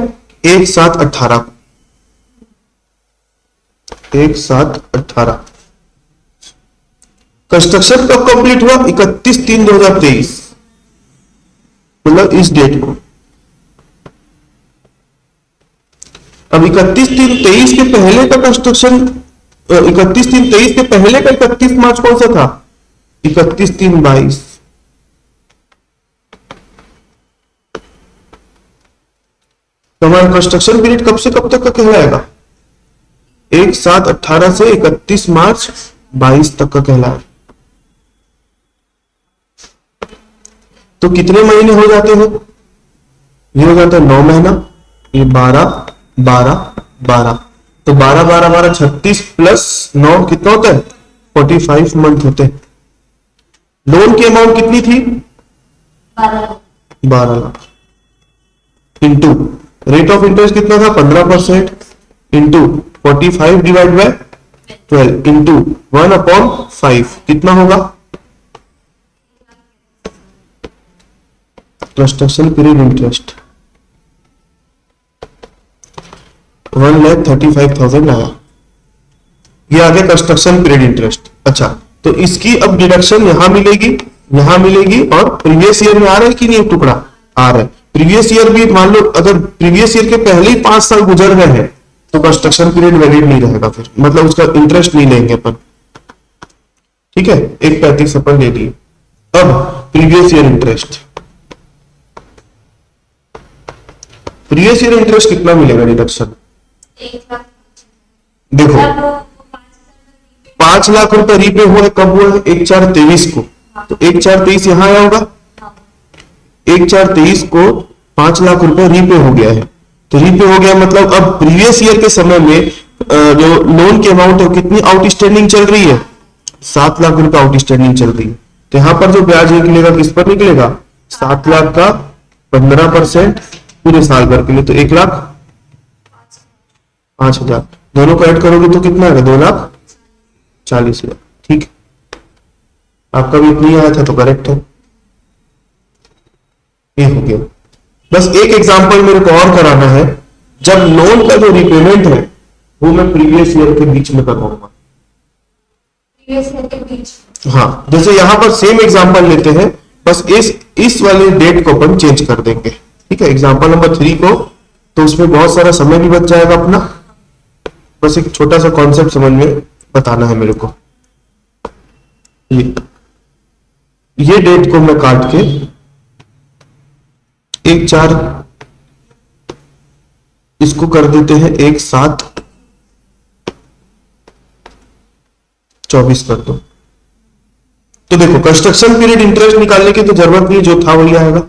1/7/18 को। 1/7/18। कंस्ट्रक्शन कब कंप्लीट हुआ? 31/3/2023, मतलब इस डेट को। अब 31/3/23 के पहले का कंस्ट्रक्शन, 31/3/23 के पहले का 31 मार्च कौन सा था? 31/3/22। तो हमारा कंस्ट्रक्शन पीरियड कब से कब तक का कहलाएगा? 1/7/18 से 31 मार्च 22 तक का कहलाएगा। तो कितने महीने हो जाते हैं? ये हो जाता है 9 महीना, ये 12, 12, 12। तो 12, 12, 12, 36 प्लस 9 कितना होता है? 45 मंथ होते हैं। लोन की अमाउंट कितनी थी? 12 lakh. Into rate of interest कितना था? 15%। इंटू 45 डिवाइड बाय 12 इंटू 1/5 कितना होगा? कंस्ट्रक्शन पीरियड इंटरेस्ट 1,35,000 आया। ये आ गया कंस्ट्रक्शन पीरियड इंटरेस्ट। अच्छा, तो इसकी अब डिडक्शन यहां मिलेगी, यहां मिलेगी, और प्रीवियस ईयर में आ रहा है कि नहीं? टुकड़ा आ रहा है। प्रीवियस ईयर भी मान लो अगर प्रीवियस ईयर के पहले ही 5 साल गुजर गए हैं तो कंस्ट्रक्शन पीरियड वैलिड नहीं रहेगा, फिर मतलब उसका इंटरेस्ट नहीं लेंगे अपन। ठीक है, 1/35 अपन ले लिए। अब previous year interest, previous year interest कितना मिलेगा डिडक्शन? 1 लाख। देखो, मतलब वो 5 लाख रुपए रीपे हुआ कब हुआ है? 1/4/23 को। तो 1/4/23 यहां आया होगा। 1/4/23 को 5 लाख रुपए रीपे हो गया है। तो रीपे हो गया मतलब अब प्रीवियस ईयर के समय में जो लोन की अमाउंट है कितनी आउटस्टैंडिंग चल रही है? 7 लाख रुपए आउटस्टैंडिंग चल रही है। तो यहां पर जो ब्याज निकलेगा किस पर निकलेगा? 7 लाख का 15% पूरे साल भर के लिए, तो 1,05,000। दोनों को ऐड करोगे तो कितना आएगा? 2,40,000। ठीक, आपका भी इतनी आया था तो करेक्ट है। ये हो गया। बस एक एग्जांपल मेरे को और कराना है, जब लोन का जो रिपेमेंट है वो मैं प्रीवियस ईयर के बीच में करवाऊंगा। प्रीवियस ईयर के बीच। हाँ, जैसे यहां पर सेम एग्जांपल लेते हैं, बस इस वाले डेट को अपन चेंज कर देंगे। ठीक है, एग्जांपल नंबर 3 को, तो उसमें बहुत सारा समय भी बच जाएगा अपना। बस एक छोटा सा कॉन्सेप्ट समझ में बताना है मेरे को। ये डेट को मैं काट के 1/4 इसको कर देते हैं 1/7/24 कर दो। तो देखो, कंस्ट्रक्शन पीरियड इंटरेस्ट निकालने की तो जरूरत नहीं, जो था वही आएगा।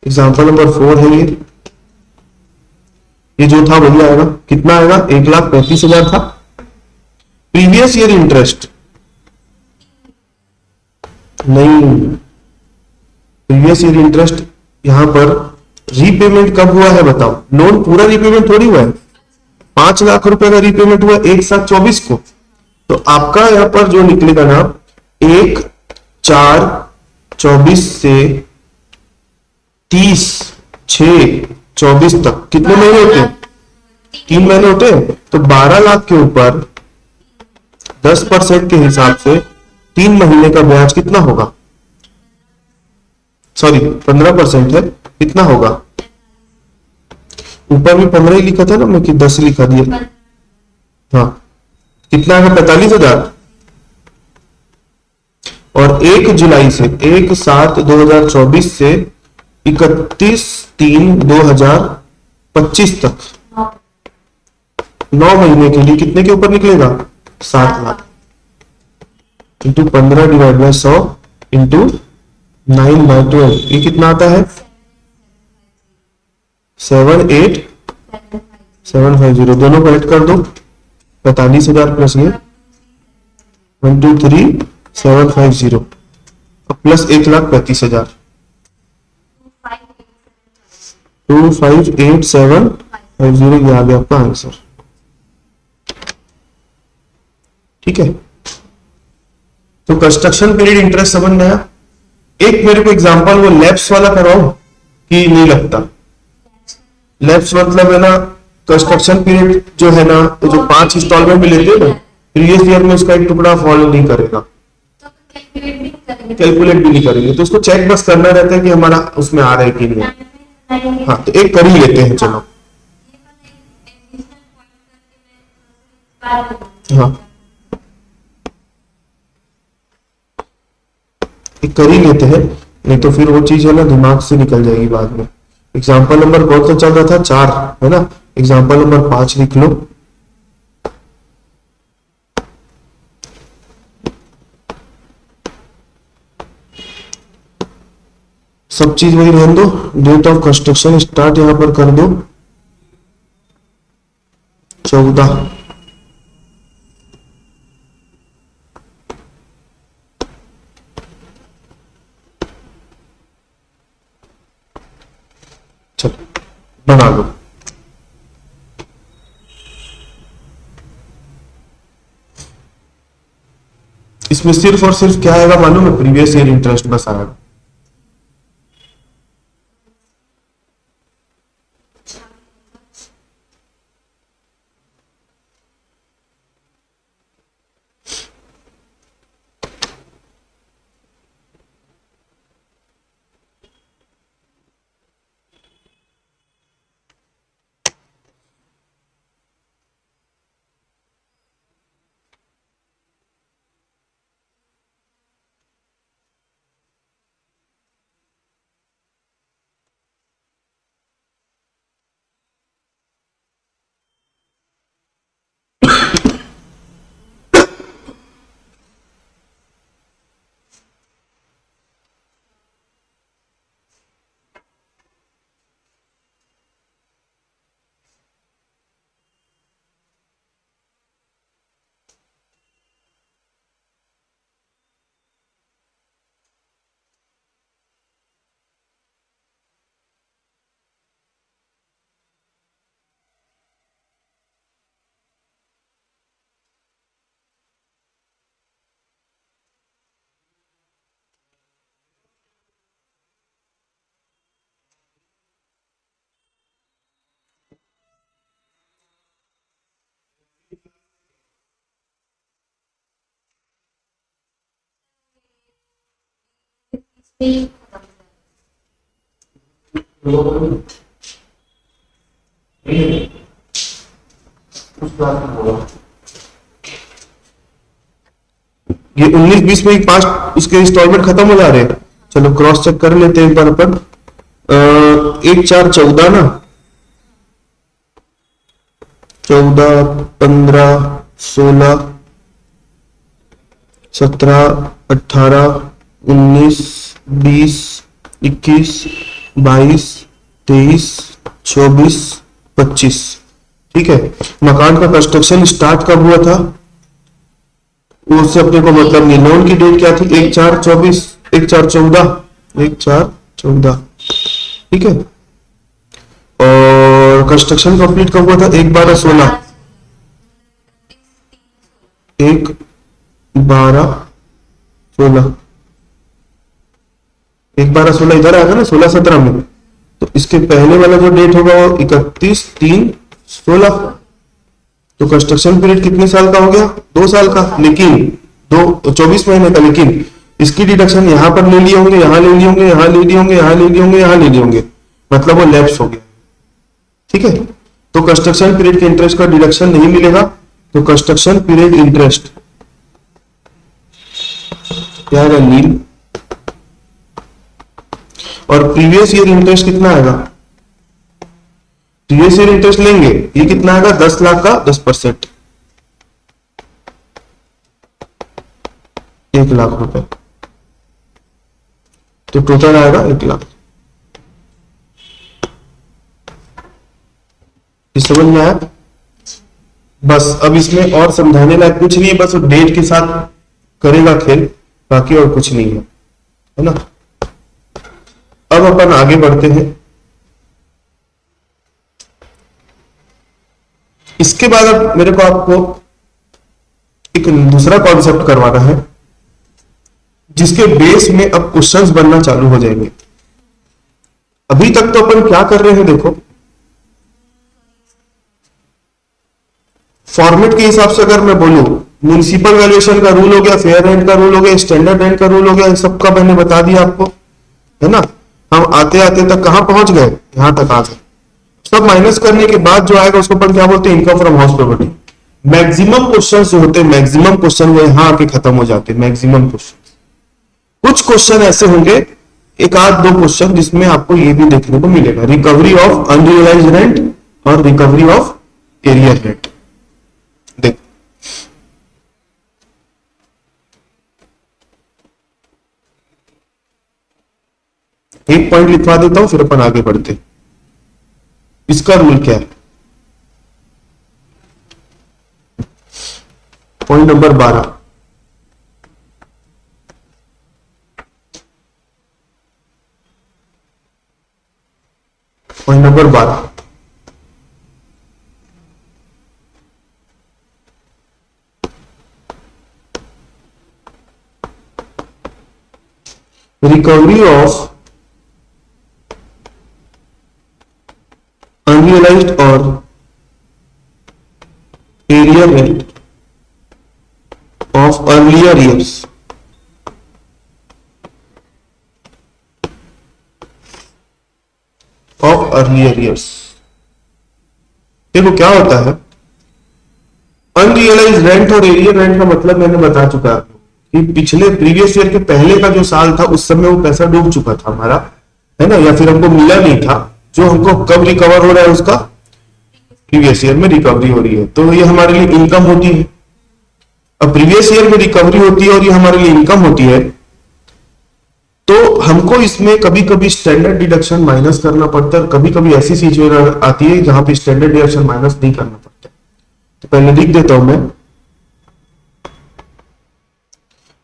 एग्जाम्पल नंबर 4 है ये जो था वही आएगा। कितना आएगा? 1,35,000 था। प्रीवियस ईयर इंटरेस्ट नहीं, प्रीवियस ईयर इंटरेस्ट यहां पर रीपेमेंट कब हुआ है बताओ, लोन पूरा रीपेमेंट थोड़ी हुआ है, 5 लाख रुपए का रीपेमेंट हुआ 1/7/24 को। तो आपका यहाँ पर जो निकलेगा ना 1/4/24 से 30/6/24 तक कितने महीने होते हैं, 3 महीने होते हैं। तो 12 लाख के ऊपर 10% के हिसाब से 3 महीने का ब्याज कितना होगा, सॉरी 15% है, कितना होगा, ऊपर भी 15 ही लिखा था ना मैं कि 10 लिखा दिया, हाँ कितना है 45,000। और 1 जुलाई से 1/7/2024 से 31/3/2025 तक 9 महीने के लिए कितने के ऊपर निकलेगा, 7 lakh into 15 divide by 100 into 9/12, ये कितना आता है 78750, दोनों को ऐड कर दो, 45,000 प्लस ये 123,750 और प्लस 1,35,000 258750, ये आ गया आपका आंसर। ठीक है, तो कंस्ट्रक्शन पीरियड इंटरेस्ट समझ में आया। एक मेरे को एग्जांपल वो लैप्स वाला कराओ कि नहीं लगता, लैप्स मतलब है ना कंस्ट्रक्शन पीरियड जो है ना, तो जो 5 इंस्टॉलमेंट भी लेते हैं ना, प्रीवियस ईयर में उसका एक टुकड़ा फॉलो नहीं करेगा, कैलकुलेट भी नहीं करेंगे, तो उसको चेक बस करना रहता है कि हमारा उसमें आ रहा है कि नहीं। हाँ तो एक कर ही लेते हैं, चलो हाँ एक कर ही लेते हैं, नहीं तो फिर वो चीज है ना दिमाग से निकल जाएगी बाद में। एग्जाम्पल नंबर कौन सा चल रहा था, 4 है ना, एग्जाम्पल नंबर 5 लिख लो। सब चीज वही रहने दो, डेट ऑफ कंस्ट्रक्शन स्टार्ट यहां पर कर दो 14, चलो बना लो। इसमें सिर्फ और सिर्फ क्या आएगा मालूम है, प्रीवियस ईयर इंटरेस्ट बस आएगा। ये 19-20 में 5 उसके इंस्टॉलमेंट खत्म हो जा रहे हैं। चलो क्रॉस चेक कर लेते हैं एक बार अपन। 1/4/14 ना, 14, 15, 16, 17, 18, 19, 20, 21, 22, 23, 24, 25। ठीक है, मकान का कंस्ट्रक्शन स्टार्ट कब हुआ था उससे अपने को मतलब नहीं। लोन की डेट क्या थी, 1/4/24, 1/4/14, 1/4/14। ठीक है, और कंस्ट्रक्शन कंप्लीट कब हुआ था? 1/12/16। 1/12/16। 1/12/16 इधर आएगा ना 16-17 में, तो इसके पहले वाला जो डेट होगा वो 31/3/16। तो कंस्ट्रक्शन पीरियड कितने साल का हो गया? 2 साल का, लेकिन 24 महीने का। लेकिन इसकी डिडक्शन यहां पर ले लिए होंगे, यहां ले लिए होंगे, यहां ले लिए होंगे, यहां ले लिए होंगे, यहां ले लिए होंगे, मतलब वो लैप्स हो गया। ठीक है, तो कंस्ट्रक्शन पीरियड के इंटरेस्ट का डिडक्शन नहीं मिलेगा, तो कंस्ट्रक्शन पीरियड इंटरेस्ट क्या आएगा? नील। और प्रीवियस ईयर इंटरेस्ट कितना आएगा? प्रीवियस ईयर इंटरेस्ट लेंगे, ये कितना आएगा? 10 लाख का 10%, 1 लाख रुपए, तो टोटल आएगा 1 लाख। इस समझ में आया? बस अब इसमें और समझाने लायक कुछ नहीं है, बस डेट के साथ करेगा खेल, बाकी और कुछ नहीं है ना। अब अपन आगे बढ़ते हैं। इसके बाद अब मेरे को आपको एक दूसरा कॉन्सेप्ट करवाना है, जिसके बेस में अब क्वेश्चंस बनना चालू हो जाएंगे। अभी तक तो अपन क्या कर रहे हैं, देखो फॉर्मेट के हिसाब से अगर मैं बोलूं, म्युनिसिपल वैल्यूएशन का रूल हो गया, फेयर रेंट का रूल हो गया, स्टैंडर्ड रेंट का रूल हो गया, सबका मैंने बता दिया आपको, है ना। हम आते आते तक कहां पहुंच गए? यहां तक आ गए। सब माइनस करने के बाद जो आएगा उसको अपन क्या बोलते हैं? Income from house property. Maximum question जो होते हैं, मैक्सिमम क्वेश्चन वो यहां आके खत्म हो जाते हैं। मैक्सिमम क्वेश्चन, कुछ क्वेश्चन ऐसे होंगे, एक आध दो क्वेश्चन जिसमें आपको ये भी देखने को मिलेगा, रिकवरी ऑफ अनरियलाइज रेंट और रिकवरी ऑफ एरियर रेंट। देख एक पॉइंट लिखवा देता हूं, फिर अपन आगे बढ़ते। इसका रूल क्या है? Point number 12, point number 12, recovery of unrealised और arrear rent of earlier years of earlier years. देखो क्या होता है, अनरियलाइज रेंट और एरियर रेंट का मतलब मैंने बता चुका कि पिछले प्रीवियस ईयर के पहले का जो साल था उस समय वो पैसा डूब चुका था हमारा, है ना, या फिर हमको मिला नहीं था। जो हमको कब रिकवर हो रहा है उसका प्रीवियस ईयर में रिकवरी हो रही है, तो ये हमारे लिए इनकम होती है। अब प्रीवियस ईयर में रिकवरी होती है और ये हमारे लिए इनकम होती है, तो हमको इसमें कभी कभी स्टैंडर्ड डिडक्शन माइनस करना पड़ता है, कभी कभी ऐसी सिचुएशन आती है जहां पे स्टैंडर्ड डिडक्शन माइनस नहीं करना पड़ता। तो पहले लिख देता हूं मैं,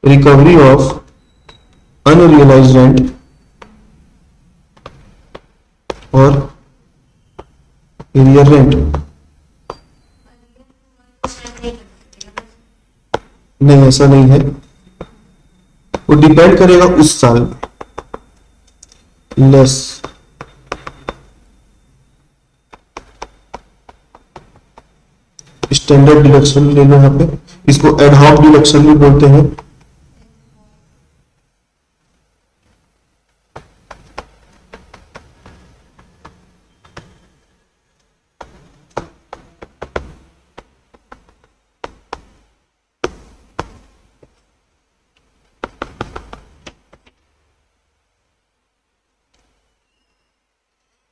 रिकवरी ऑफ अनरियलाइज्ड रेंट और एरियर रेंट। नहीं, ऐसा नहीं है, वो डिपेंड करेगा उस साल लेस स्टैंडर्ड डिडक्शन लेना। यहाँ पे इसको एडहॉक डिडक्शन भी बोलते हैं।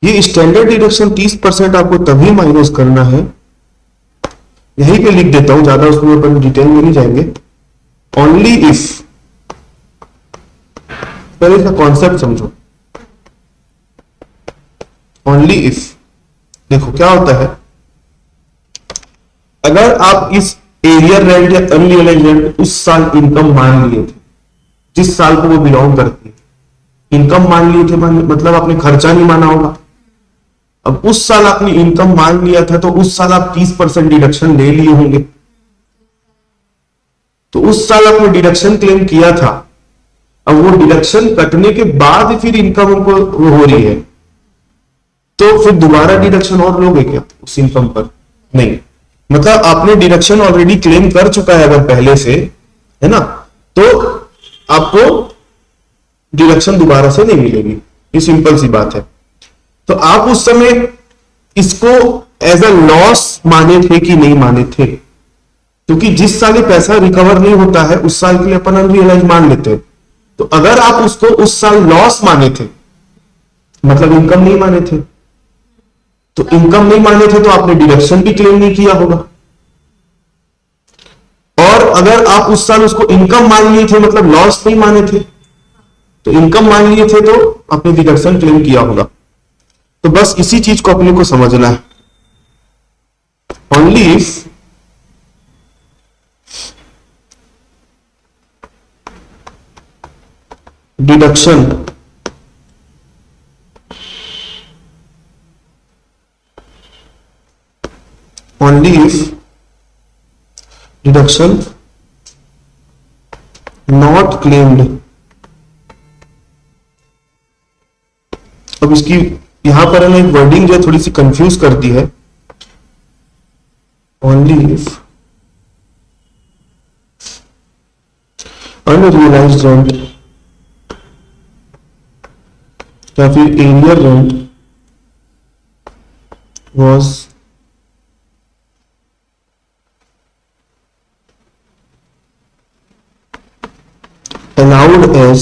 ये स्टैंडर्ड डिडक्शन 30% आपको तभी माइनस करना है, यहीं पे लिख देता हूं, ज्यादा उसमें अपन डिटेल में नहीं जाएंगे। ओनली इफ, पहले इसका कॉन्सेप्ट समझो। ओनली इफ, देखो क्या होता है, अगर आप इस एरियर रेंट या अनरियलाइज्ड रेंट उस साल इनकम मान लिए थे जिस साल को वो बिलोंग करती है, इनकम मान लिए थे, मतलब आपने खर्चा नहीं माना होगा। अब उस साल आपने इनकम मान लिया था तो उस साल आप 30% डिडक्शन ले लिए होंगे, तो उस साल आपने डिडक्शन क्लेम किया था। अब वो डिडक्शन कटने के बाद फिर इनकम हमको हो रही है, तो फिर दोबारा डिडक्शन और लोगे क्या उस इनकम पर? नहीं, मतलब आपने डिडक्शन ऑलरेडी क्लेम कर चुका है अगर पहले से, है ना, तो आपको डिडक्शन दोबारा से नहीं मिलेगी। ये सिंपल सी बात है। तो आप उस समय इसको एज अ लॉस माने थे कि नहीं माने थे? क्योंकि जिस साल ये पैसा रिकवर नहीं होता है उस साल के लिए अपन अनरियलाइज मान लेते हैं। तो अगर आप उसको उस साल लॉस माने थे, मतलब इनकम नहीं माने थे, तो इनकम नहीं माने थे तो आपने डिडक्शन भी क्लेम नहीं किया होगा। और अगर आप उस साल उसको इनकम मान लिए थे, मतलब लॉस नहीं माने थे, तो इनकम मान लिए थे तो आपने डिडक्शन क्लेम किया होगा। तो बस इसी चीज को अपने को समझना है। Only if deduction only if deduction not claimed। अब इसकी यहां पर हमें वर्डिंग जो है थोड़ी सी कंफ्यूज करती है। only if unrealized rent या फिर arrear rent was allowed as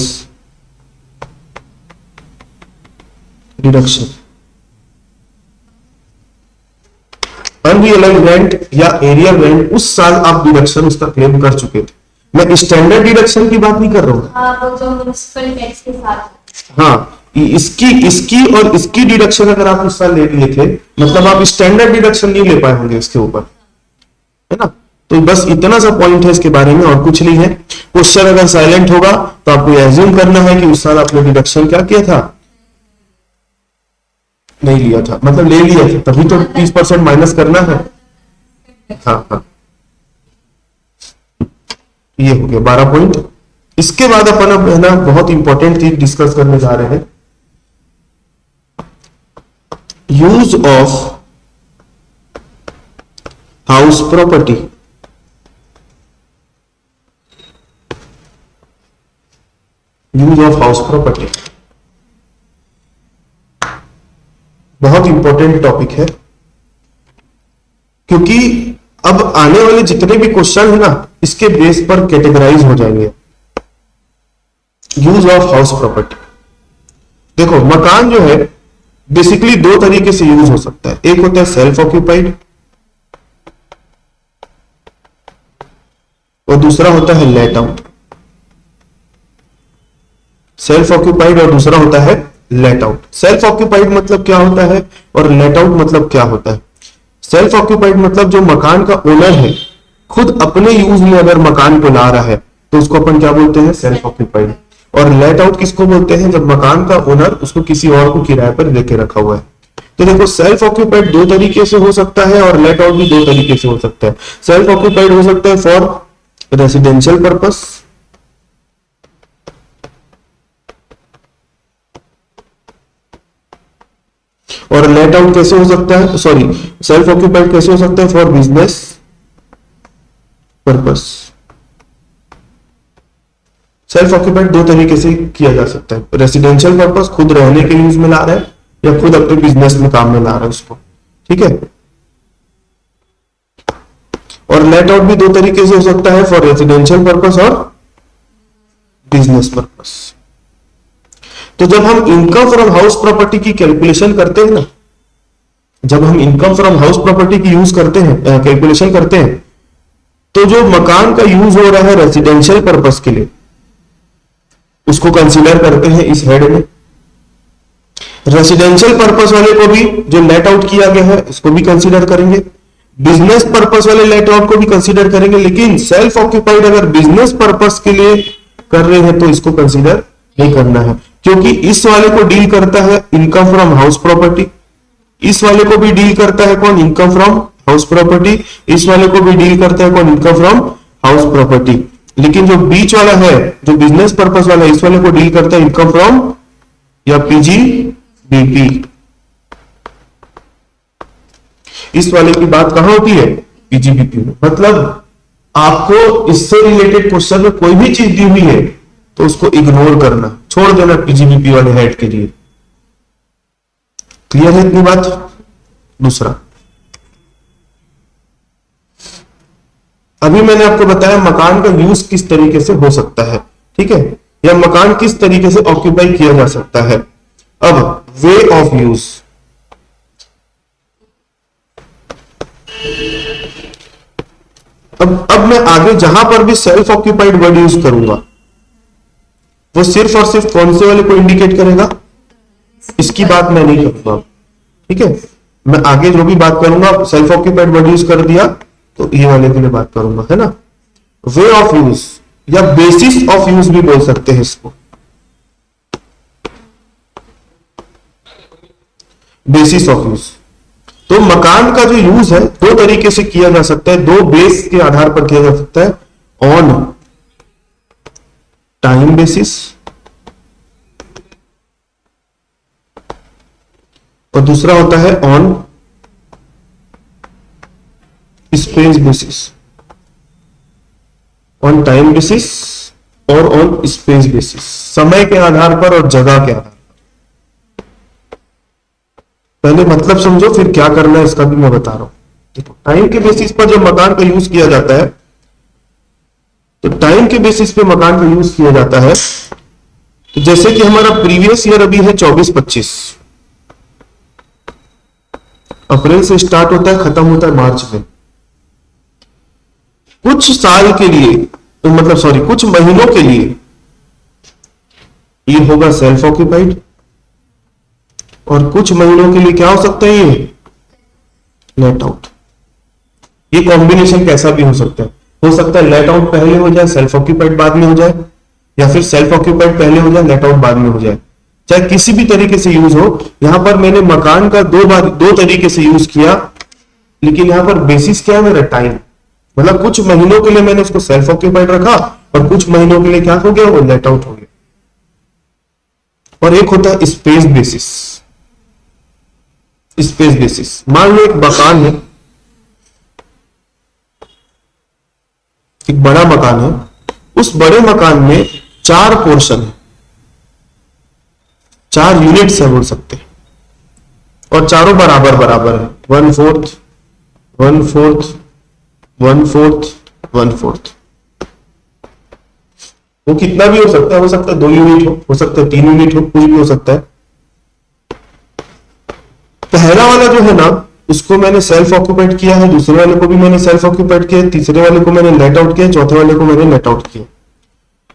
deduction। Unrealised rent या एरियल रेंट उस साल आप डिडक्शन उसका क्लेम कर चुके थे। मैं स्टैंडर्ड डिडक्शन की बात नहीं कर रहा हूं। हाँ, वो जो म्युनिसिपल टैक्स के साथ। हाँ, इसकी और इसकी डिडक्शन अगर आप उस साल ले लिए थे, मतलब आप स्टैंडर्ड डिडक्शन नहीं ले पाए होंगे इसके ऊपर, है ना। तो बस इतना सा पॉइंट है इसके बारे में और कुछ नहीं है। क्वेश्चन अगर साइलेंट होगा तो आपको एज्यूम करना है कि उस साल आपने डिडक्शन क्या किया था, नहीं लिया था, मतलब ले लिया था, तभी तो 30% माइनस करना है। हाँ हाँ, ये हो गया 12 पॉइंट। इसके बाद अपन अब है ना बहुत इंपॉर्टेंट चीज डिस्कस करने जा रहे हैं, use of house property. Use of house property बहुत इंपॉर्टेंट टॉपिक है, क्योंकि अब आने वाले जितने भी क्वेश्चन है ना इसके बेस पर कैटेगराइज हो जाएंगे। यूज ऑफ हाउस प्रॉपर्टी, देखो मकान जो है बेसिकली दो तरीके से यूज हो सकता है। एक होता है सेल्फ ऑक्यूपाइड और दूसरा होता है लेट आउट। सेल्फ ऑक्यूपाइड और दूसरा होता है लेट आउट। सेल्फ ऑक्यूपाइड मतलब क्या होता है और लेट आउट मतलब क्या होता है? सेल्फ ऑक्यूपाइड मतलब जो मकान का ओनर है खुद अपने यूज में अगर मकान को ला रहा है तो उसको अपन क्या बोलते हैं? Self occupied. और लेट आउट किसको बोलते हैं? जब मकान का ओनर उसको किसी और को किराए पर लेके रखा हुआ है। तो देखो सेल्फ ऑक्यूपाइड दो तरीके से हो सकता है और लेट आउट भी दो तरीके से हो सकता है। सेल्फ ऑक्यूपाइड हो सकता है फॉर रेसिडेंशियल पर्पस, और लेट आउट कैसे हो सकता है, सॉरी सेल्फ ऑक्यूपाइड कैसे हो सकता है? For business purpose. Self occupied दो तरीके से किया जा सकता है, रेसिडेंशियल पर्पस खुद रहने के यूज में ला रहा है या खुद अपने बिजनेस में काम में ला रहा है उसको, ठीक है। और लेट आउट भी दो तरीके से हो सकता है, फॉर रेसिडेंशियल पर्पस और बिजनेस पर्पस। तो जब हम इनकम फ्रॉम हाउस प्रॉपर्टी की कैलकुलेशन करते हैं ना, जब हम इनकम फ्रॉम हाउस प्रॉपर्टी की यूज करते हैं, कैलकुलेशन करते हैं, तो जो मकान का यूज हो रहा है रेसिडेंशियल पर्पस के लिए उसको कंसीडर करते हैं इस हेड में। रेसिडेंशियल पर्पस वाले को भी जो लेट आउट किया गया है उसको भी कंसीडर करेंगे, बिजनेस पर्पस वाले लेट आउट को भी कंसीडर करेंगे। लेकिन सेल्फ ऑक्यूपाइड अगर बिजनेस पर्पस के लिए कर रहे हैं तो इसको कंसीडर नहीं करना है, क्योंकि इस वाले को डील करता है इनकम फ्रॉम हाउस प्रॉपर्टी इस वाले को भी डील करता है कौन, इनकम फ्रॉम हाउस प्रॉपर्टी, इस वाले को भी डील करता है कौन, इनकम फ्रॉम हाउस प्रॉपर्टी। लेकिन जो बीच वाला है, जो बिजनेस पर्पस वाला, इस वाले को डील करता है इनकम फ्रॉम या पीजीबीपी। इस वाले की बात कहां होती है, पीजीबीपी में। मतलब आपको इससे रिलेटेड क्वेश्चन में कोई भी चीज दी हुई है तो उसको इग्नोर करना, छोड़ देना पीजीबीपी वाले हेड के लिए। क्लियर है इतनी बात। दूसरा, अभी मैंने आपको बताया मकान का यूज किस तरीके से हो सकता है, ठीक है, या मकान किस तरीके से ऑक्यूपाई किया जा सकता है। अब वे ऑफ यूज, अब मैं आगे जहां पर भी सेल्फ ऑक्यूपाइड वर्ड यूज करूंगा वो सिर्फ और सिर्फ कौन से वाले को इंडिकेट करेगा, इसकी बात मैं नहीं करूंगा, ठीक है। मैं आगे जो भी बात करूंगा, सेल्फ ऑक्यूपाइड वर्ड यूज कर दिया तो ये वाले के लिए बात करूंगा, है ना। वे ऑफ यूज या बेसिस ऑफ यूज भी बोल सकते हैं इसको, बेसिस ऑफ यूज। तो मकान का जो यूज है दो तरीके से किया जा सकता है, दो बेस के आधार पर किया जा सकता है। ऑन टाइम बेसिस और दूसरा होता है on space basis. On time basis और ऑन स्पेस बेसिस, समय के आधार पर और जगह के आधार पर। पहले मतलब समझो फिर क्या करना है इसका भी मैं बता रहा हूं। देखो, टाइम के बेसिस पर जब मकान का यूज किया जाता है तो टाइम के बेसिस पे मकान का यूज किया जाता है। तो जैसे कि हमारा प्रीवियस ईयर अभी है 24-25, अप्रैल से स्टार्ट होता है, खत्म होता है मार्च में। कुछ साल के लिए, मतलब सॉरी, कुछ महीनों के लिए ये होगा सेल्फ ऑक्यूपाइड और कुछ महीनों के लिए क्या हो सकता है, ये लेट आउट। ये कॉम्बिनेशन कैसा भी हो सकता है, लेट आउट पहले हो जाए, सेल्फ ऑक्यूपाइड बाद में हो जाए, या फिर सेल्फ ऑक्यूपाइड पहले हो जाए, लेट आउट बाद में हो जाए। चाहे किसी भी तरीके से यूज हो। यहां पर मैंने मकान का दो तरीके से यूज किया, लेकिन यहां पर बेसिस क्या है मेरा, टाइम। मतलब कुछ महीनों के लिए मैंने उसको सेल्फ ऑक्यूपाइड रखा और कुछ महीनों के लिए क्या हो गया, वो लेट आउट हो गया। और एक होता है स्पेस बेसिस। स्पेस बेसिस, मान लो एक मकान है, एक बड़ा मकान है, उस बड़े मकान में 4 पोर्शन है, 4 यूनिट्स है बोल सकते हैं, और चारों बराबर बराबर है, 1/4 1/4 1/4 1/4। वो कितना भी हो सकता है 2 यूनिट हो सकता है 3 यूनिट हो, कुछ भी हो सकता है। पहला वाला जो है ना, उसको मैंने सेल्फ ऑक्यूपाइड किया है, दूसरे वाले को भी मैंने सेल्फ ऑक्यूपाइड किया, तीसरे वाले को मैंने लेट आउट किया, चौथे वाले को मैंने लेट आउट किया।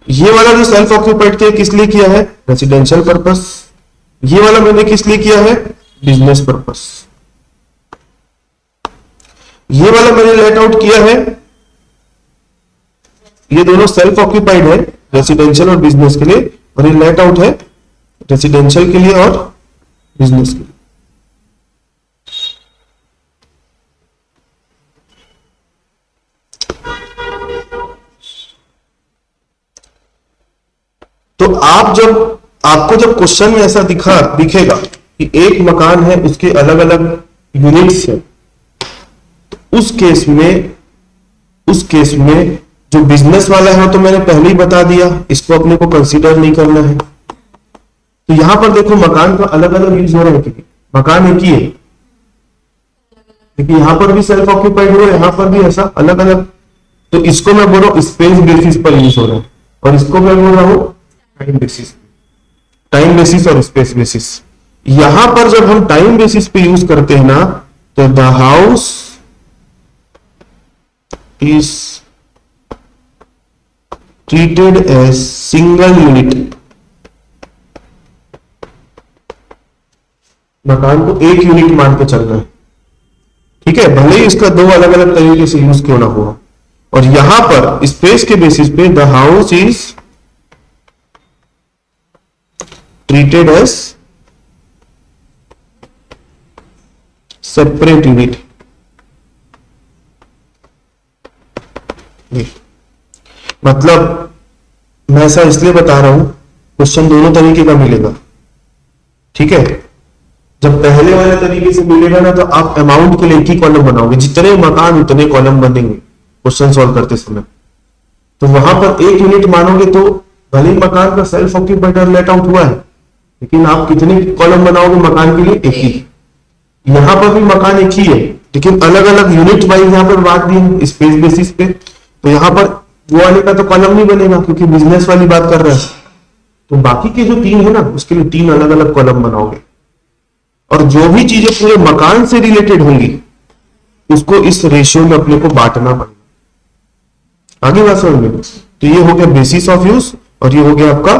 ये वाला जो सेल्फ ऑक्यूपाइड किया किस लिए किया है, रेसिडेंशियल पर्पस। ये वाला मैंने किस लिए किया है, बिजनेस पर्पस। ये वाला मैंने लेट आउट किया है। ये दोनों सेल्फ ऑक्यूपाइड है रेसिडेंशियल और बिजनेस के लिए, और ये लेट आउट है रेसिडेंशियल के लिए और बिजनेस के लिए। तो आपको जब क्वेश्चन में ऐसा दिखेगा कि एक मकान है, उसके अलग अलग यूनिट्स है, तो उस केस में जो बिजनेस वाला है तो मैंने पहले ही बता दिया, इसको अपने को कंसीडर नहीं करना है। तो यहां पर देखो मकान का अलग अलग यूज हो रहा है, कि मकान एक ही है, लेकिन यहां पर भी सेल्फ ऑक्यूपाइड हो रहा है, यहां पर भी ऐसा अलग अलग। तो इसको मैं बोल रहा हूं स्पेस बेसिस पर यूज हो रहा है, और इसको मैं बोल रहा हूं टाइम बेसिस और स्पेस बेसिस। यहां पर जब हम टाइम बेसिस पे यूज करते हैं ना, तो the house is treated as single unit. मकान को एक यूनिट मान के चलना है, ठीक है, भले ही इसका 2 अलग अलग तरीके से यूज क्यों ना हो। और यहां पर स्पेस के बेसिस पे the house is treated as separate unit. मतलब मैं ऐसा इसलिए बता रहा हूं, क्वेश्चन दोनों तरीके का मिलेगा, ठीक है। जब पहले वाले तरीके से मिलेगा ना, तो आप अमाउंट के लिए एक ही कॉलम बनाओगे, जितने मकान उतने कॉलम बनेंगे क्वेश्चन सॉल्व करते समय। तो वहां पर एक यूनिट मानोगे तो भले ही मकान का सेल्फ ऑक्यूपाइड और लेट आउट हुआ है, लेकिन आप कितने कॉलम बनाओगे मकान के लिए? एक ही। यहां पर भी मकान एक ही है, लेकिन अलग अलग यूनिट वाइज यहां पर बांट दी स्पेस बेसिस पे। तो यहां पर वो वाले का तो कॉलम नहीं बनेगा, क्योंकि बिजनेस वाली बात कर रहे हैं। तो बाकी के जो 3 है ना, उसके लिए 3 अलग अलग कॉलम बनाओगे, और जो भी चीजें पूरे मकान से रिलेटेड होंगी उसको इस रेशियो में अपने को बांटना पड़ेगा। आगे बात समझ में? तो ये हो गया बेसिस ऑफ यूज, और ये हो गया आपका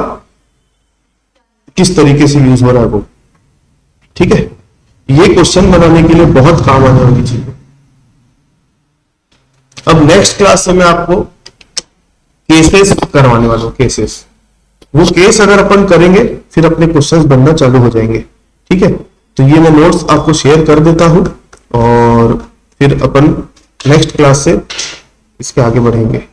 किस तरीके से यूज हो रहा है वो, ठीक है। ये क्वेश्चन बनाने के लिए बहुत काम आने वाली चीज है। अब नेक्स्ट क्लास से मैं आपको केसेस करवाने वाला हूं, केसेस। वो केस अगर अपन करेंगे फिर अपने क्वेश्चंस बनना चालू हो जाएंगे, ठीक है। तो ये मैं नोट्स आपको शेयर कर देता हूं, और फिर अपन नेक्स्ट क्लास से इसके आगे बढ़ेंगे।